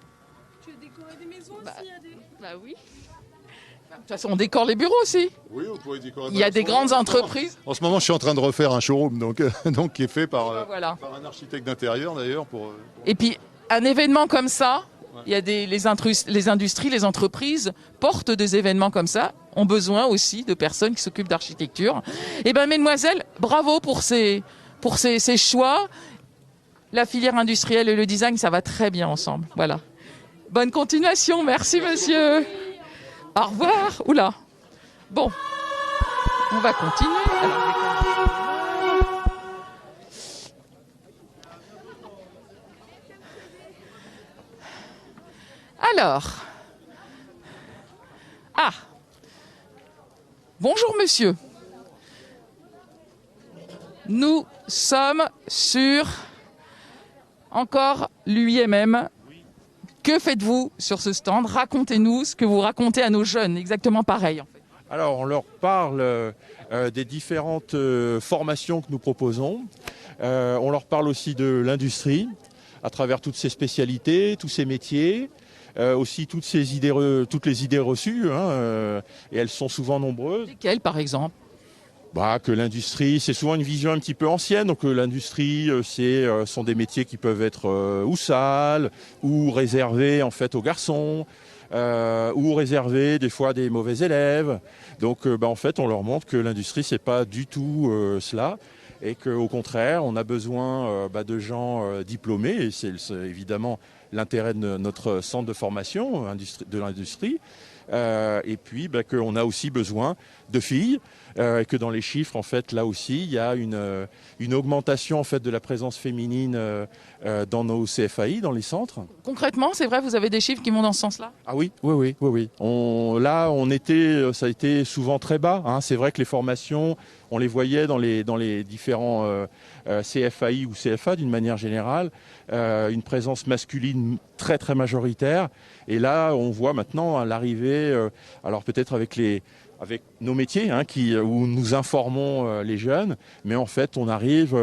Tu veux décorer des maisons aussi? Bah oui. De toute façon, on décore les bureaux aussi. Oui, on pourrait décorer. Il y a des grandes entreprises. En ce moment, je suis en train de refaire un showroom, donc qui est fait par un architecte d'intérieur d'ailleurs. Et puis, un événement comme ça, il y a les industries, les entreprises portent des événements comme ça, ont besoin aussi de personnes qui s'occupent d'architecture. Eh bien, mesdemoiselles, bravo pour ces choix. La filière industrielle et le design, ça va très bien ensemble. Voilà. Bonne continuation. Merci, monsieur. Au revoir. Oula. Bon. On va continuer. Alors. Ah. Bonjour, monsieur. Nous sommes sur encore l'UIMM. Que faites-vous sur ce stand? Racontez-nous ce que vous racontez à nos jeunes, exactement pareil en fait. Alors, on leur parle des différentes formations que nous proposons. On leur parle aussi de l'industrie, à travers toutes ses spécialités, tous ses métiers, aussi toutes les idées reçues, et elles sont souvent nombreuses. Lesquelles, par exemple ? Que l'industrie, c'est souvent une vision un petit peu ancienne. Donc l'industrie, sont des métiers qui peuvent être ou sales, ou réservés en fait aux garçons, ou réservés des fois à des mauvais élèves. Donc en fait, on leur montre que l'industrie, c'est pas du tout cela. Et qu'au contraire, on a besoin de gens diplômés, et c'est évidemment l'intérêt de notre centre de formation de l'industrie, et puis qu'on a aussi besoin de filles, et que dans les chiffres, en fait, là aussi, il y a une augmentation en fait, de la présence féminine dans nos CFAI, dans les centres. Concrètement, c'est vrai, vous avez des chiffres qui vont dans ce sens-là ? Ah oui. Ça a été souvent très bas. C'est vrai que les formations, on les voyait dans les différents CFAI ou CFA d'une manière générale, une présence masculine très très majoritaire. Et là, on voit maintenant l'arrivée, alors peut-être avec nos métiers où nous informons les jeunes, mais en fait on arrive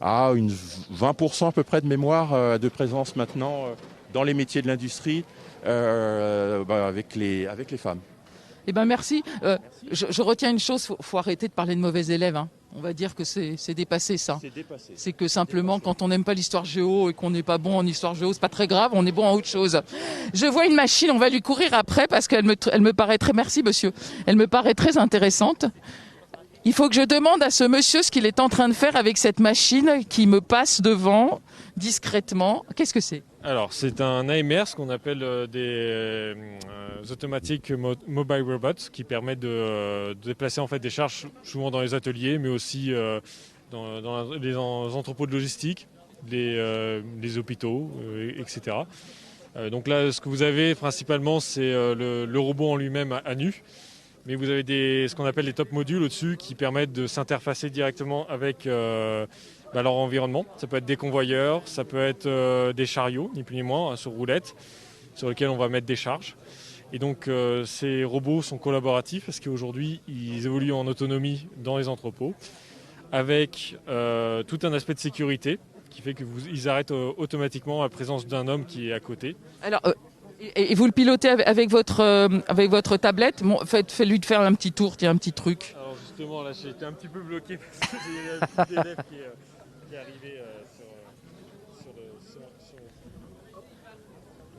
à une 20% à peu près de mémoire de présence maintenant dans les métiers de l'industrie avec les femmes. Eh ben merci. Je retiens une chose, faut arrêter de parler de mauvais élèves. On va dire que c'est dépassé ça. C'est dépassé. C'est que simplement quand on n'aime pas l'histoire géo et qu'on n'est pas bon en histoire géo, c'est pas très grave, on est bon en autre chose. Je vois une machine, on va lui courir après parce qu'elle me paraît très... Merci monsieur. Elle me paraît très intéressante. Il faut que je demande à ce monsieur ce qu'il est en train de faire avec cette machine qui me passe devant discrètement. Qu'est-ce que c'est ? Alors, c'est un AMR, ce qu'on appelle des automatic mobile robots, qui permettent de déplacer en fait des charges souvent dans les ateliers, mais aussi dans les entrepôts de logistique, les hôpitaux, etc. Donc là, ce que vous avez principalement, c'est le robot en lui-même à nu. Mais vous avez ce qu'on appelle les top modules au-dessus qui permettent de s'interfacer directement avec leur environnement. Ça peut être des convoyeurs, ça peut être des chariots, ni plus ni moins, sur roulettes, sur lesquels on va mettre des charges. Et donc ces robots sont collaboratifs parce qu'aujourd'hui, ils évoluent en autonomie dans les entrepôts avec tout un aspect de sécurité qui fait qu'ils arrêtent automatiquement la présence d'un homme qui est à côté. Alors, et vous le pilotez avec votre tablette. Bon, faites-lui faire un petit tour, tiens, un petit truc. Alors justement, là, j'ai été un petit peu bloqué parce qu'il y a un petit élève qui est arrivé sur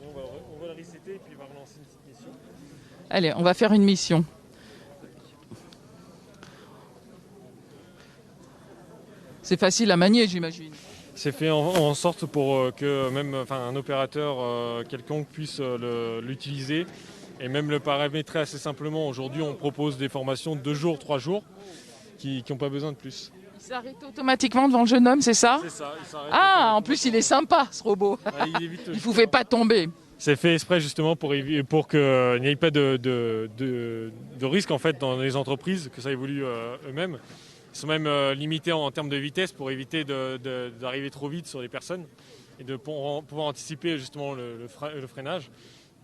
on va le resetter et puis il va relancer une petite mission. Allez, on va faire une mission. C'est facile à manier, j'imagine. C'est fait en sorte pour que même un opérateur quelconque puisse l'utiliser et même le paramétrer assez simplement. Aujourd'hui, on propose des formations de 2 jours, 3 jours qui n'ont pas besoin de plus. Il s'arrête automatiquement devant le jeune homme, c'est ça ? C'est ça. Il s'arrête en plus, il est sympa, ce robot. Il ne pouvait pas tomber. C'est fait exprès justement pour qu'il n'y ait pas de risque en fait, dans les entreprises, que ça évolue eux-mêmes. Ils sont même limités en termes de vitesse pour éviter d'arriver trop vite sur les personnes et de pouvoir anticiper justement le freinage.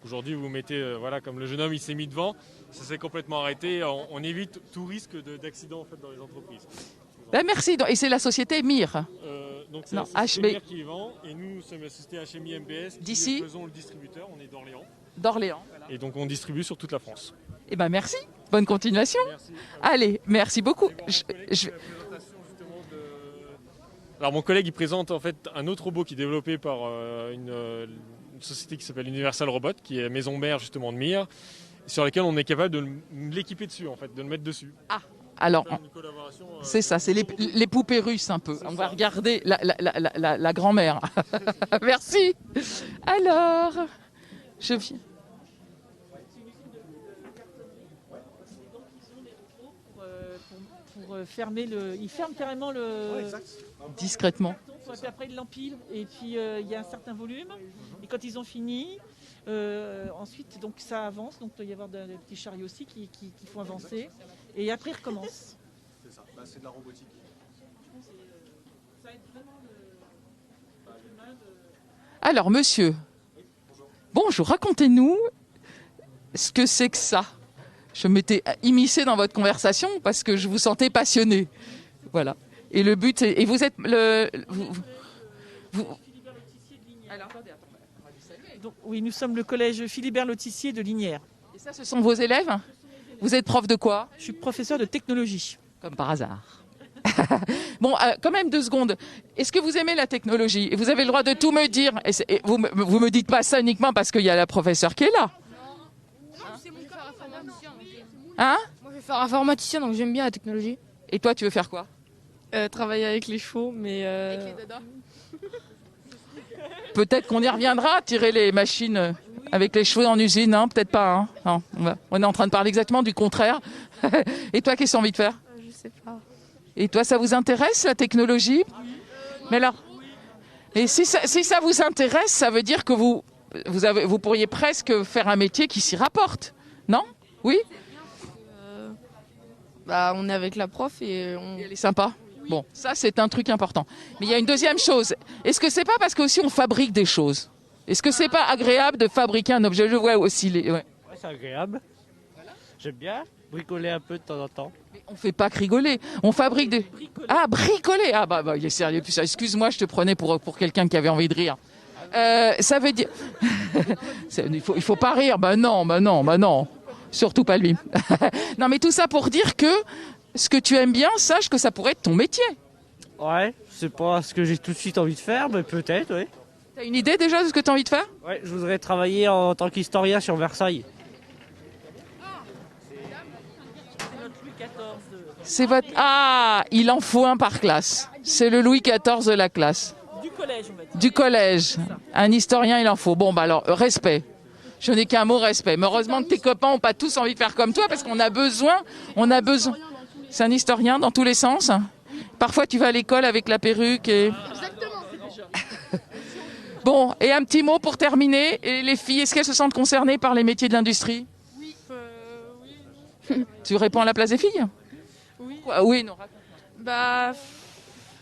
Aujourd'hui, vous mettez, comme le jeune homme il s'est mis devant, ça s'est complètement arrêté. On évite tout risque d'accident en fait, dans les entreprises. Merci. Et c'est la société MIR. Donc c'est la société MIR qui vend et nous sommes la société HMI MBS qui faisons le distributeur. On est d'Orléans. D'Orléans. Voilà. Et donc on distribue sur toute la France. Eh ben merci. Bonne continuation. Merci. Allez, merci beaucoup. Alors mon collègue il présente en fait un autre robot qui est développé par une société qui s'appelle Universal Robot, qui est la maison mère justement de MIR, sur laquelle on est capable de l'équiper dessus en fait, de le mettre dessus. Ah. Alors, c'est ça, c'est les poupées russes un peu. On va regarder la grand-mère. Merci. Alors, je viens. Pour fermer il ferme carrément le... Discrètement. Puis après, il l'empile et puis il y a un certain volume. Et quand ils ont fini, ensuite donc ça avance. Donc il doit y avoir des petits chariots aussi qui font avancer. Et après, il recommence. C'est ça, c'est de la robotique. Ça aide vraiment Alors, monsieur, bonjour, racontez-nous ce que c'est que ça. Je m'étais immiscée dans votre conversation parce que je vous sentais passionné. Voilà. Et le but, et vous êtes Alors, attendez, donc, oui, nous sommes le collège Philibert Lotissier de Lignières. Et ça, ce sont vos élèves? Vous êtes prof de quoi? Je suis professeur de technologie. Comme par hasard. Bon, quand même 2 secondes. Est-ce que vous aimez la technologie? Et vous avez le droit de tout me dire. Et vous me dites pas ça uniquement parce qu'il y a la professeure qui est là. Hein? Moi, je vais faire informaticien, donc j'aime bien la technologie. Et toi, tu veux faire quoi? Travailler avec les chevaux, mais... Avec les dadas. Peut-être qu'on y reviendra, tirer les machines avec les chevaux en usine, hein? Peut-être pas. Hein? Non, on est en train de parler exactement du contraire. Et toi, qu'est-ce que tu as envie de faire? Je sais pas. Et toi, ça vous intéresse, la technologie? Mais alors, et si ça vous intéresse, ça veut dire que vous pourriez presque faire un métier qui s'y rapporte, non? Oui? On est avec la prof et elle est sympa. Bon, ça c'est un truc important. Mais il y a une deuxième chose. Est-ce que c'est pas parce qu'aussi on fabrique des choses? Est-ce que c'est pas agréable de fabriquer un objet? Je vois aussi les... Ouais, c'est agréable. J'aime bien bricoler un peu de temps en temps. Mais on fait pas que rigoler. On fabrique des... Ah, bricoler. Ah bah il est sérieux. Excuse-moi, je te prenais pour quelqu'un qui avait envie de rire. Ça veut dire... il faut pas rire. Bah non. Surtout pas lui. Non, mais tout ça pour dire que ce que tu aimes bien, sache que ça pourrait être ton métier. Ouais, c'est pas ce que j'ai tout de suite envie de faire, mais peut-être, oui. T'as une idée déjà de ce que tu as envie de faire? Ouais, je voudrais travailler en tant qu'historien sur Versailles. C'est notre Louis XIV. C'est votre... Ah, il en faut un par classe. C'est le Louis XIV de la classe. Du collège, on va dire. Du collège. Un historien, il en faut. Bon, bah alors, respect. Je n'ai qu'un mot, respect. Mais heureusement que tes copains n'ont pas tous envie de faire comme toi parce qu'on a besoin. C'est un historien dans tous les sens. Parfois, tu vas à l'école avec la perruque et... Bon, et un petit mot pour terminer. Et les filles, est-ce qu'elles se sentent concernées par les métiers de l'industrie? Oui. Tu réponds à la place des filles? Oui. Oui, non, raconte-moi.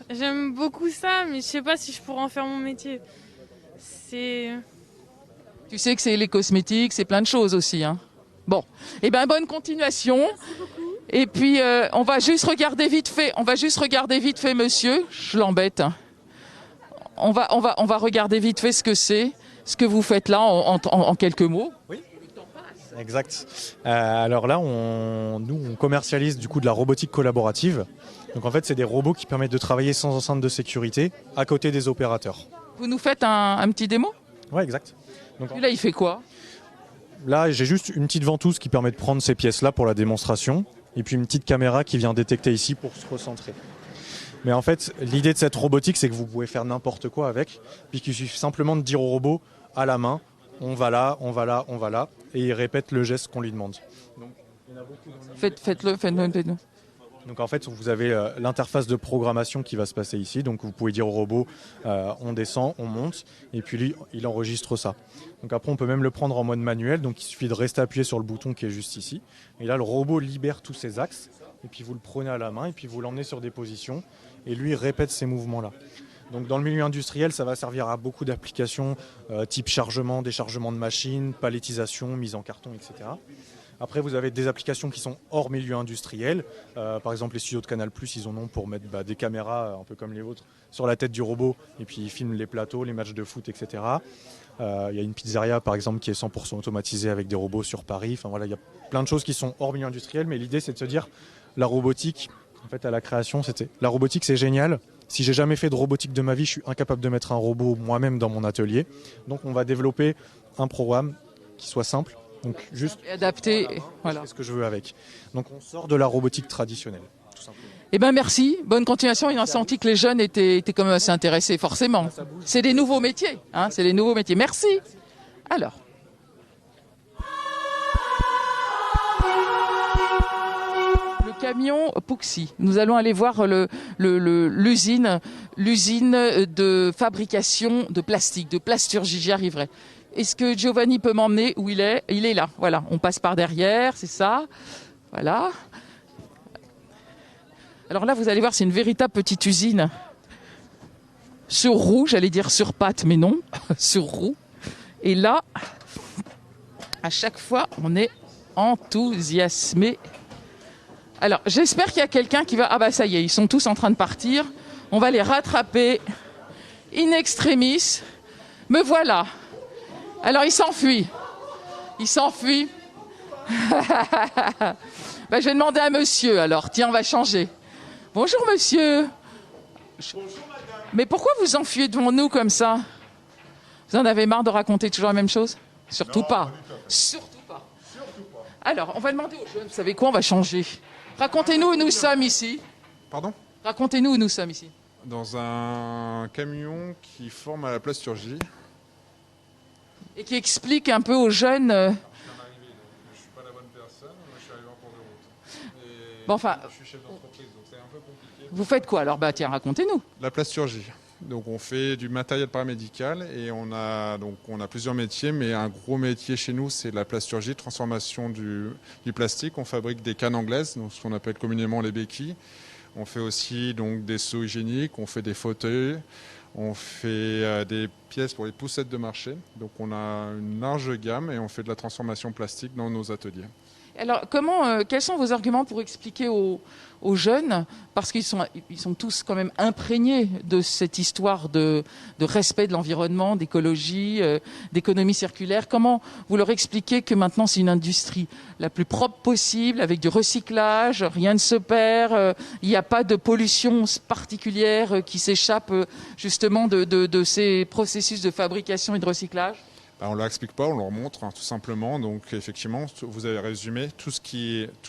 J'aime beaucoup ça, mais je sais pas si je pourrais en faire mon métier. Tu sais que c'est les cosmétiques, c'est plein de choses aussi. Hein. Bon, eh ben bonne continuation. Merci beaucoup. Et puis on va juste regarder vite fait, monsieur. Je l'embête. Hein. On va regarder vite fait ce que vous faites là en quelques mots. Oui. Exact. Alors là, nous on commercialise du coup de la robotique collaborative. Donc en fait, c'est des robots qui permettent de travailler sans enceinte de sécurité à côté des opérateurs. Vous nous faites un petit démo? Ouais, exact. Donc, là, il fait quoi? Là, j'ai juste une petite ventouse qui permet de prendre ces pièces-là pour la démonstration, et puis une petite caméra qui vient détecter ici pour se recentrer. Mais en fait, l'idée de cette robotique, c'est que vous pouvez faire n'importe quoi avec, puisqu'il suffit simplement de dire au robot à la main, on va là, et il répète le geste qu'on lui demande. Donc, il y en a beaucoup dans Faites-le. Donc en fait, vous avez l'interface de programmation qui va se passer ici. Donc vous pouvez dire au robot, on descend, on monte, et puis lui, il enregistre ça. Donc après, on peut même le prendre en mode manuel. Donc il suffit de rester appuyé sur le bouton qui est juste ici. Et là, le robot libère tous ses axes, et puis vous le prenez à la main, et puis vous l'emmenez sur des positions, et lui répète ces mouvements-là. Donc dans le milieu industriel, ça va servir à beaucoup d'applications, type chargement, déchargement de machines, palettisation, mise en carton, etc. Après, vous avez des applications qui sont hors milieu industriel. Par exemple, les studios de Canal+, ils en ont pour mettre des caméras, un peu comme les vôtres, sur la tête du robot. Et puis, ils filment les plateaux, les matchs de foot, etc. Il y a une pizzeria, par exemple, qui est 100% automatisée avec des robots sur Paris. Enfin, voilà, il y a plein de choses qui sont hors milieu industriel. Mais l'idée, c'est de se dire, la robotique, en fait, à la création, la robotique, c'est génial. Si j'ai jamais fait de robotique de ma vie, je suis incapable de mettre un robot moi-même dans mon atelier. Donc, on va développer un programme qui soit simple. Donc juste adapté, voilà. Je fais ce que je veux avec. Donc on sort de la robotique traditionnelle, tout simplement. Eh ben merci, bonne continuation. Il a senti que les jeunes étaient quand même assez intéressés, forcément. C'est des nouveaux métiers, hein, c'est des nouveaux métiers. Merci. Alors. Le camion Pouxy. Nous allons aller voir l'usine de fabrication de plastique, de plasturgie. J'y arriverai. Est-ce que Giovanni peut m'emmener où il est? Il est là, voilà. On passe par derrière, c'est ça. Voilà. Alors là, vous allez voir, c'est une véritable petite usine. Sur roue, j'allais dire sur pattes, mais non, sur roue. Et là, à chaque fois, on est enthousiasmés. Alors, j'espère qu'il y a quelqu'un qui va... Ah bah ça y est, ils sont tous en train de partir. On va les rattraper. In extremis. Me voilà. Alors, il s'enfuit. Il s'enfuit. Ben, je vais demander à monsieur, alors. Tiens, on va changer. Bonjour, monsieur. Bonjour, madame. Mais pourquoi vous enfuyez devant nous comme ça? Vous en avez marre de raconter toujours la même chose? Surtout pas. Surtout pas. Alors, on va demander aux jeunes, vous savez quoi, on va changer. Racontez-nous où nous sommes ici. Pardon? Racontez-nous où nous sommes ici. Dans un camion qui forme à la place Turgy. Et qui explique un peu aux jeunes... Je suis pas la bonne personne, je suis arrivé en cours de route. Et bon, enfin... Je suis chef d'entreprise, donc c'est un peu compliqué. Vous faites quoi alors? Bah tiens, racontez-nous. La place Turgy. Donc on fait du matériel paramédical et on a plusieurs métiers, mais un gros métier chez nous c'est la plasturgie, transformation du plastique. On fabrique des cannes anglaises, donc ce qu'on appelle communément les béquilles. On fait aussi donc des seaux hygiéniques, on fait des fauteuils, on fait des pièces pour les poussettes de marché. Donc on a une large gamme et on fait de la transformation plastique dans nos ateliers. Alors, quels sont vos arguments pour expliquer aux jeunes, parce qu'ils sont tous quand même imprégnés de cette histoire de respect de l'environnement, d'écologie, d'économie circulaire. Comment vous leur expliquez que maintenant c'est une industrie la plus propre possible, avec du recyclage, rien ne se perd, il n'y a pas de pollution particulière qui s'échappe justement de ces processus de fabrication et de recyclage? On ne leur explique pas, on leur montre tout simplement. Donc effectivement, vous avez résumé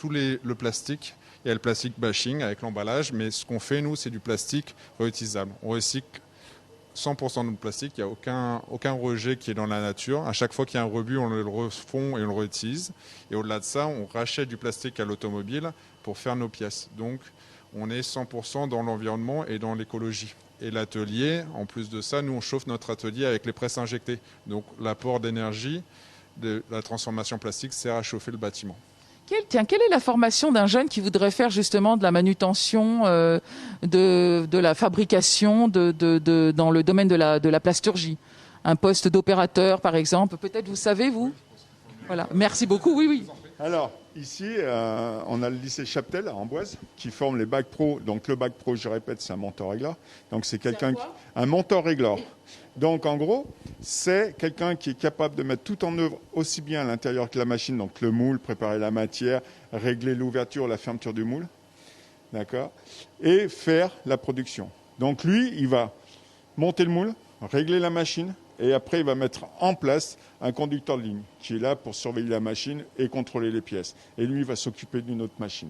le plastique. Il y a le plastique bashing avec l'emballage, mais ce qu'on fait nous, c'est du plastique réutilisable. On recycle 100% de notre plastique, il n'y a aucun rejet qui est dans la nature. À chaque fois qu'il y a un rebut, on le refond et on le réutilise. Et au-delà de ça, on rachète du plastique à l'automobile pour faire nos pièces. Donc on est 100% dans l'environnement et dans l'écologie. Et l'atelier, en plus de ça, nous on chauffe notre atelier avec les presses injectées. Donc l'apport d'énergie de la transformation plastique sert à chauffer le bâtiment. Quelle est la formation d'un jeune qui voudrait faire justement de la manutention, de la fabrication dans le domaine de la plasturgie? Un poste d'opérateur par exemple, peut-être vous savez vous? Voilà, merci beaucoup, oui. Alors, ici, on a le lycée Chaptel à Amboise qui forme les bacs pro. Donc, le bac pro, je répète, c'est un monteur-régleur. Donc, c'est quelqu'un un monteur-régleur. Donc, en gros, c'est quelqu'un qui est capable de mettre tout en œuvre aussi bien à l'intérieur que la machine. Donc, le moule, préparer la matière, régler l'ouverture, la fermeture du moule. D'accord? Et faire la production. Donc, lui, il va monter le moule, régler la machine. Et après, il va mettre en place un conducteur de ligne qui est là pour surveiller la machine et contrôler les pièces. Et lui, il va s'occuper d'une autre machine.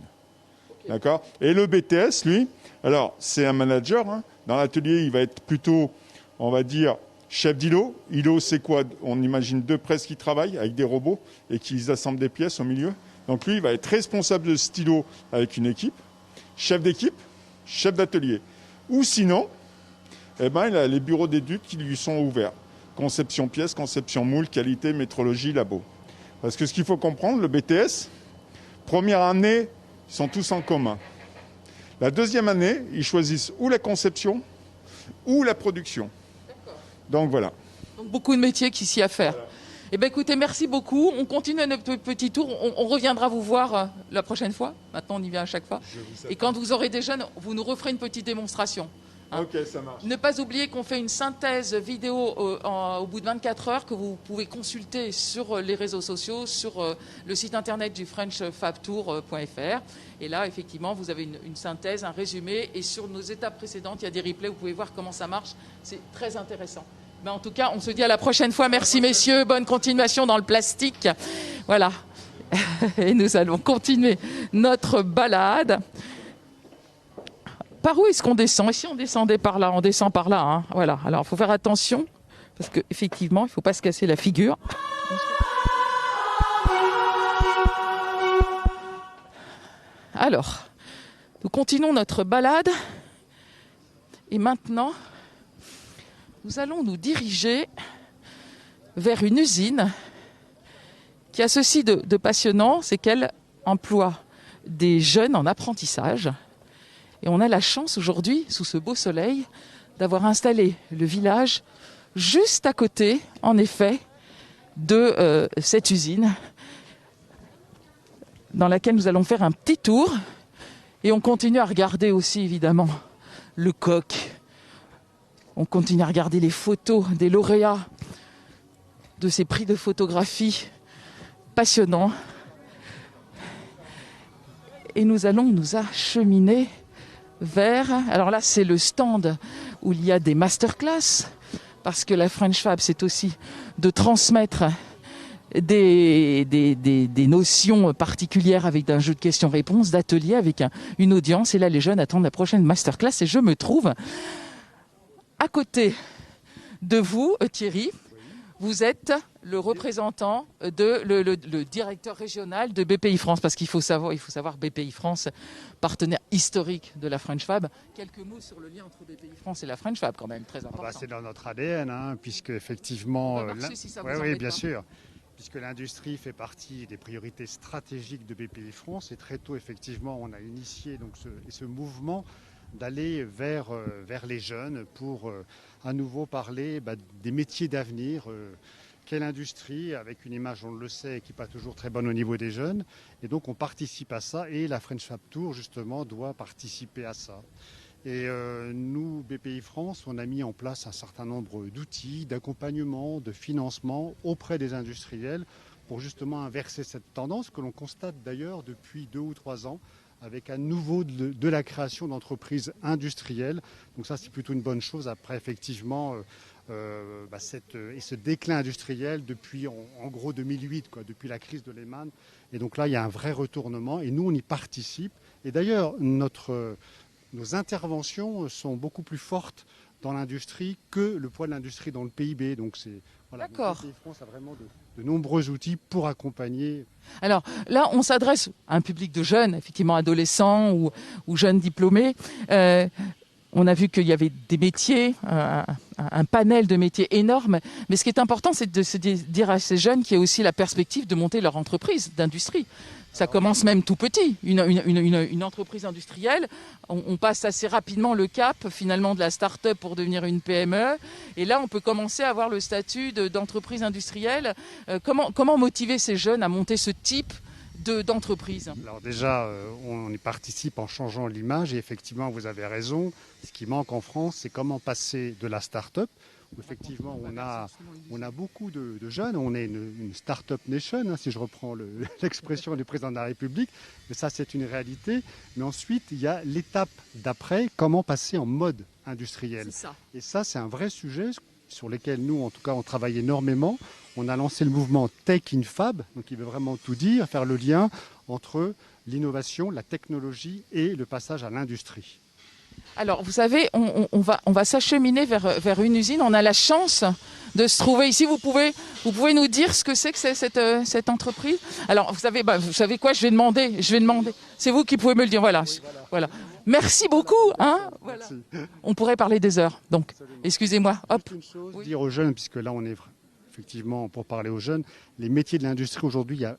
Okay. D'accord? Et le BTS, lui, alors, c'est un manager. Hein. Dans l'atelier, il va être plutôt, on va dire, chef d'îlot. Îlot, c'est quoi? On imagine 2 presses qui travaillent avec des robots et qui assemblent des pièces au milieu. Donc, lui, il va être responsable de cet îlot avec une équipe, chef d'équipe, chef d'atelier. Ou sinon, il a les bureaux d'études qui lui sont ouverts. Conception pièce, conception moule, qualité, métrologie, labo. Parce que ce qu'il faut comprendre, le BTS, première année, ils sont tous en commun. La deuxième année, ils choisissent ou la conception ou la production. Donc voilà. Donc beaucoup de métiers qui s'y a à faire. Voilà. Eh bien écoutez, merci beaucoup. On continue notre petit tour. On reviendra vous voir la prochaine fois. Maintenant, on y vient à chaque fois. Et quand vous aurez des jeunes, vous nous referez une petite démonstration. Hein. Ok, ça marche. Ne pas oublier qu'on fait une synthèse vidéo au bout de 24 heures que vous pouvez consulter sur les réseaux sociaux, sur le site internet du frenchfabtour.fr. Et là, effectivement, vous avez une synthèse, un résumé. Et sur nos étapes précédentes, il y a des replays. Vous pouvez voir comment ça marche. C'est très intéressant. Mais en tout cas, on se dit à la prochaine fois. Merci, messieurs. Bonne continuation dans le plastique. Voilà. Et nous allons continuer notre balade. Par où est-ce qu'on descend? Ici, on descendait par là, on descend par là. Hein. Voilà. Alors, il faut faire attention, parce qu'effectivement, il ne faut pas se casser la figure. Alors, nous continuons notre balade. Et maintenant, nous allons nous diriger vers une usine qui a ceci de passionnant, c'est qu'elle emploie des jeunes en apprentissage. Et on a la chance aujourd'hui, sous ce beau soleil, d'avoir installé le village juste à côté, en effet, de cette usine. dans laquelle nous allons faire un petit tour. Et on continue à regarder aussi, évidemment, le coq. On continue à regarder les photos des lauréats de ces prix de photographie passionnants. Et nous allons nous acheminer vers... Alors là, c'est le stand où il y a des masterclass, parce que la French Fab, c'est aussi de transmettre des notions particulières avec un jeu de questions-réponses, d'ateliers avec une audience. Et là, les jeunes attendent la prochaine masterclass. Et je me trouve à côté de vous, Thierry. Vous êtes le représentant le directeur régional de BPI France, parce qu'il faut savoir BPI France, partenaire historique de la French Fab. Quelques mots sur le lien entre BPI France et la French Fab, quand même, très important. C'est dans notre ADN, puisque effectivement... Si ça vous oui, embête bien pas. sûr. Puisque l'industrie fait partie des priorités stratégiques de BPI France. Et très tôt, effectivement, on a initié donc ce mouvement d'aller vers les jeunes pour à nouveau parler des métiers d'avenir. Quelle industrie, avec une image, on le sait, qui n'est pas toujours très bonne au niveau des jeunes. Et donc on participe à ça et la French Fab Tour, justement, doit participer à ça. Et nous, BPI France, on a mis en place un certain nombre d'outils, d'accompagnement, de financement auprès des industriels pour justement inverser cette tendance que l'on constate d'ailleurs depuis 2 ou 3 ans avec à nouveau de la création d'entreprises industrielles. Donc ça, c'est plutôt une bonne chose. Après, effectivement, ce déclin industriel depuis, en gros, 2008, depuis la crise de Lehman. Et donc là, il y a un vrai retournement et nous, on y participe. Et d'ailleurs, nos interventions sont beaucoup plus fortes dans l'industrie que le poids de l'industrie dans le PIB. Donc D'accord. BPI France a vraiment de nombreux outils pour accompagner. Alors là, on s'adresse à un public de jeunes, effectivement adolescents ou jeunes diplômés. On a vu qu'il y avait des métiers, un panel de métiers énorme. Mais ce qui est important, c'est de se dire à ces jeunes qu'il y a aussi la perspective de monter leur entreprise d'industrie. Ça commence même tout petit, une entreprise industrielle. On passe assez rapidement le cap finalement de la start-up pour devenir une PME. Et là, on peut commencer à avoir le statut d'entreprise industrielle. Comment motiver ces jeunes à monter ce type d'entreprise? Alors déjà, on y participe en changeant l'image. Et effectivement, vous avez raison. Ce qui manque en France, c'est comment passer de la start-up, où effectivement on a beaucoup de jeunes, on est une start-up nation, si je reprends l'expression du président de la République, mais ça c'est une réalité. Mais ensuite il y a l'étape d'après, comment passer en mode industriel. Et ça c'est un vrai sujet sur lequel nous en tout cas on travaille énormément. On a lancé le mouvement Tech in Fab, donc il veut vraiment tout dire, faire le lien entre l'innovation, la technologie et le passage à l'industrie. Alors, vous savez, on va s'acheminer vers une usine. On a la chance de se trouver ici. Vous pouvez nous dire ce que c'est que cette entreprise? Alors, vous savez quoi? Je vais demander. C'est vous qui pouvez me le dire. Voilà. Merci beaucoup. Voilà. On pourrait parler des heures. Donc, excusez-moi. Hop. Dire aux jeunes, puisque là, on est effectivement pour parler aux jeunes, les métiers de l'industrie aujourd'hui, il y a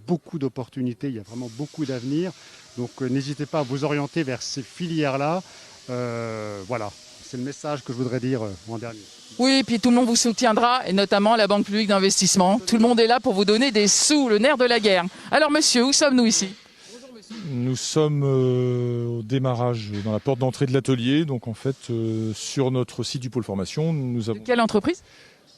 beaucoup d'opportunités, il y a vraiment beaucoup d'avenir. Donc n'hésitez pas à vous orienter vers ces filières-là. Voilà, c'est le message que je voudrais dire en dernier. Oui, et puis tout le monde vous soutiendra, et notamment la Banque publique d'investissement. Tout le monde est là pour vous donner des sous, le nerf de la guerre. Alors monsieur, où sommes-nous ici? Nous sommes au démarrage, dans la porte d'entrée de l'atelier. Donc en fait, sur notre site du pôle formation, nous avons... De quelle entreprise?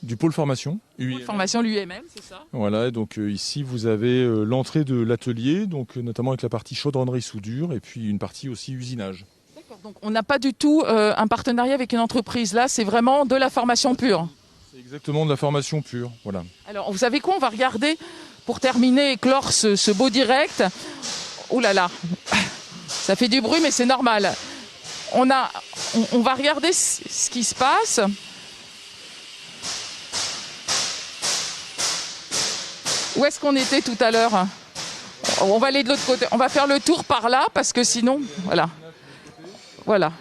Du pôle formation. Pôle formation, l'UMM, c'est ça? Voilà, donc ici vous avez l'entrée de l'atelier, donc notamment avec la partie chaudronnerie soudure et puis une partie aussi usinage. D'accord, donc on n'a pas du tout un partenariat avec une entreprise. Là, c'est vraiment de la formation pure. C'est exactement de la formation pure, voilà. Alors, vous savez quoi? On va regarder, pour terminer et clore ce beau direct. Oh là là, ça fait du bruit, mais c'est normal. On va regarder ce qui se passe. Où est-ce qu'on était tout à l'heure? On va aller de l'autre côté. On va faire le tour par là, parce que sinon... Voilà.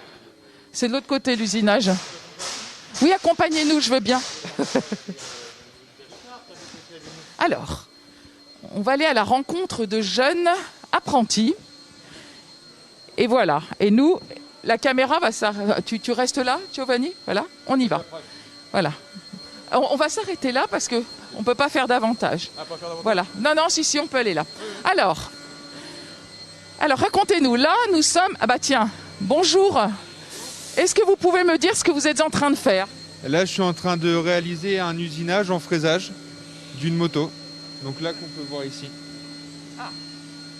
C'est de l'autre côté, l'usinage. Oui, accompagnez-nous, je veux bien. Alors, on va aller à la rencontre de jeunes apprentis. Et voilà. Et nous, la caméra va s'arrêter. Tu restes là, Giovanni? Voilà, on y va. Voilà. On va s'arrêter là, parce que On peut pas faire davantage. Voilà. Non, si, on peut aller là. Alors, racontez-nous. Là, nous sommes... Ah bah tiens, bonjour. Est-ce que vous pouvez me dire ce que vous êtes en train de faire? Là, je suis en train de réaliser un usinage en fraisage d'une moto. Donc là, qu'on peut voir ici. Ah,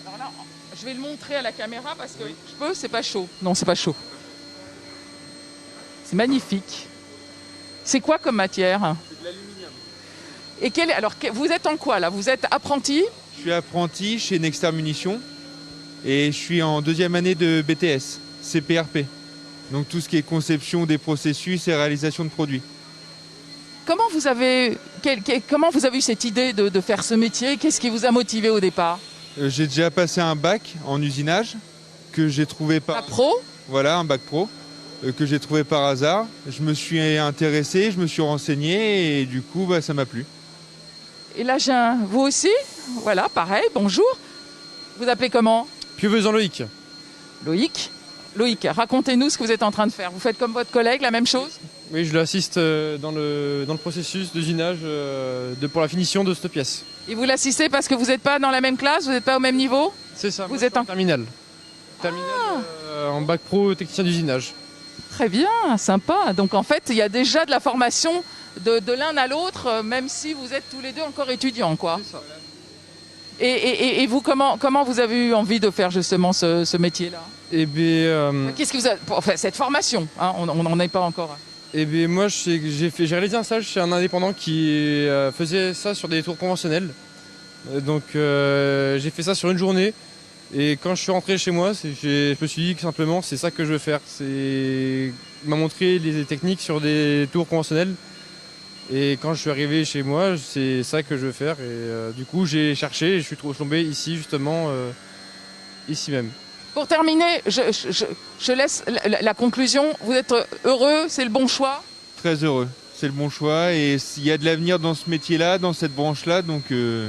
alors là, je vais le montrer à la caméra parce que je peux, c'est pas chaud. Non, c'est pas chaud. C'est magnifique. C'est quoi comme matière? C'est de l'aluminium. Et alors, vous êtes en quoi là? Vous êtes apprenti? Je suis apprenti chez Nexter Munitions et je suis en 2e année de BTS, CPRP. Donc tout ce qui est conception des processus et réalisation de produits. Comment vous avez eu cette idée de faire ce métier? Qu'est-ce qui vous a motivé au départ? J'ai déjà passé un bac en usinage que j'ai trouvé par... Un pro? Voilà, un bac pro que j'ai trouvé par hasard. Je me suis intéressé, je me suis renseigné et du coup, ça m'a plu. Et là, vous aussi? Voilà, pareil, bonjour. Vous appelez comment? Pieuvezan Loïc. Loïc, racontez-nous ce que vous êtes en train de faire. Vous faites comme votre collègue, la même chose? Oui, je l'assiste dans le processus d'usinage pour la finition de cette pièce. Et vous l'assistez parce que vous n'êtes pas dans la même classe, vous n'êtes pas au même niveau? C'est ça, vous êtes en terminale. En bac pro technicien d'usinage. Très bien, sympa. Donc en fait, il y a déjà de la formation de l'un à l'autre, même si vous êtes tous les deux encore étudiants, quoi. C'est ça. Et vous, comment vous avez eu envie de faire justement ce métier-là? Eh bien... Qu'est-ce que vous avez... Enfin, cette formation, hein, on n'en est pas encore... Eh bien, moi, j'ai réalisé un stage chez un indépendant qui faisait ça sur des tours conventionnels. Donc, j'ai fait ça sur une journée. Et quand je suis rentré chez moi, je me suis dit que simplement, c'est ça que je veux faire. Il m'a montré les techniques sur des tours conventionnels. Et quand je suis arrivé chez moi, c'est ça que je veux faire. Et du coup, j'ai cherché et je suis tombé ici, justement, ici même. Pour terminer, je laisse la conclusion. Vous êtes heureux? C'est le bon choix? Très heureux. C'est le bon choix et il y a de l'avenir dans ce métier-là, dans cette branche-là. Donc, il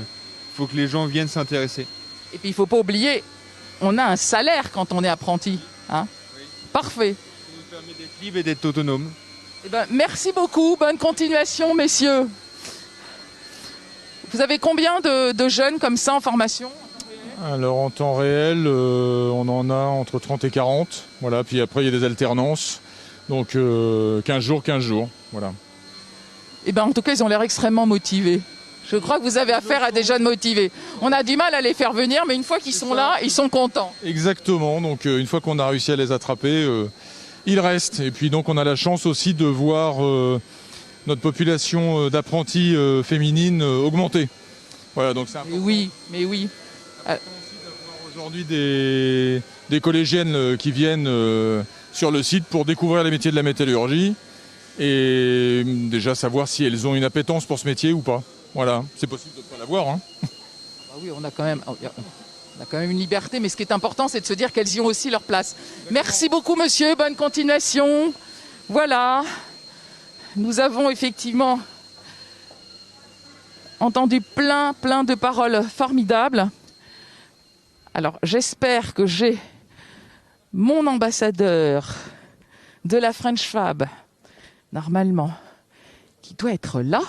faut que les gens viennent s'intéresser. Et puis, il ne faut pas oublier, on a un salaire quand on est apprenti. Hein? Oui. Parfait. Ça nous permet d'être libre et d'être autonome. Eh ben, merci beaucoup. Bonne continuation, messieurs. Vous avez combien de jeunes comme ça en formation? Alors en temps réel, on en a entre 30 et 40. Voilà. Puis après, il y a des alternances. Donc 15 jours. Voilà. Eh ben, en tout cas, ils ont l'air extrêmement motivés. Je crois que vous avez affaire à des jeunes motivés. On a du mal à les faire venir, mais une fois qu'ils sont là, ils sont contents. Exactement. Donc une fois qu'on a réussi à les attraper, ils restent. Et puis donc on a la chance aussi de voir notre population d'apprentis féminines augmenter. Voilà, donc c'est important. Mais oui. Aujourd'hui des collégiennes qui viennent sur le site pour découvrir les métiers de la métallurgie et déjà savoir si elles ont une appétence pour ce métier ou pas. Voilà, c'est possible de ne pas l'avoir. Hein. Ah oui, on a quand même une liberté, mais ce qui est important, c'est de se dire qu'elles y ont aussi leur place. Merci beaucoup, monsieur. Bonne continuation. Voilà. Nous avons effectivement entendu plein de paroles formidables. Alors, j'espère que j'ai mon ambassadeur de la French Fab, normalement, qui doit être là.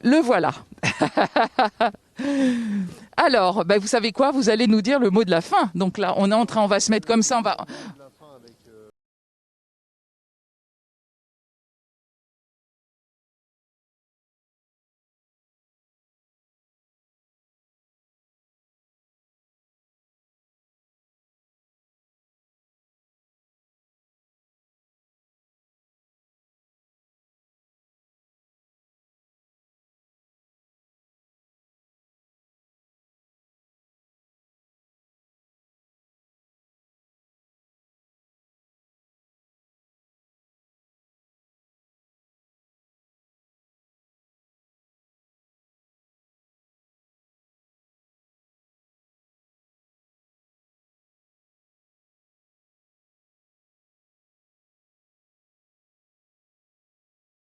Le voilà. Alors, vous savez quoi? Vous allez nous dire le mot de la fin. Donc là, on va se mettre comme ça.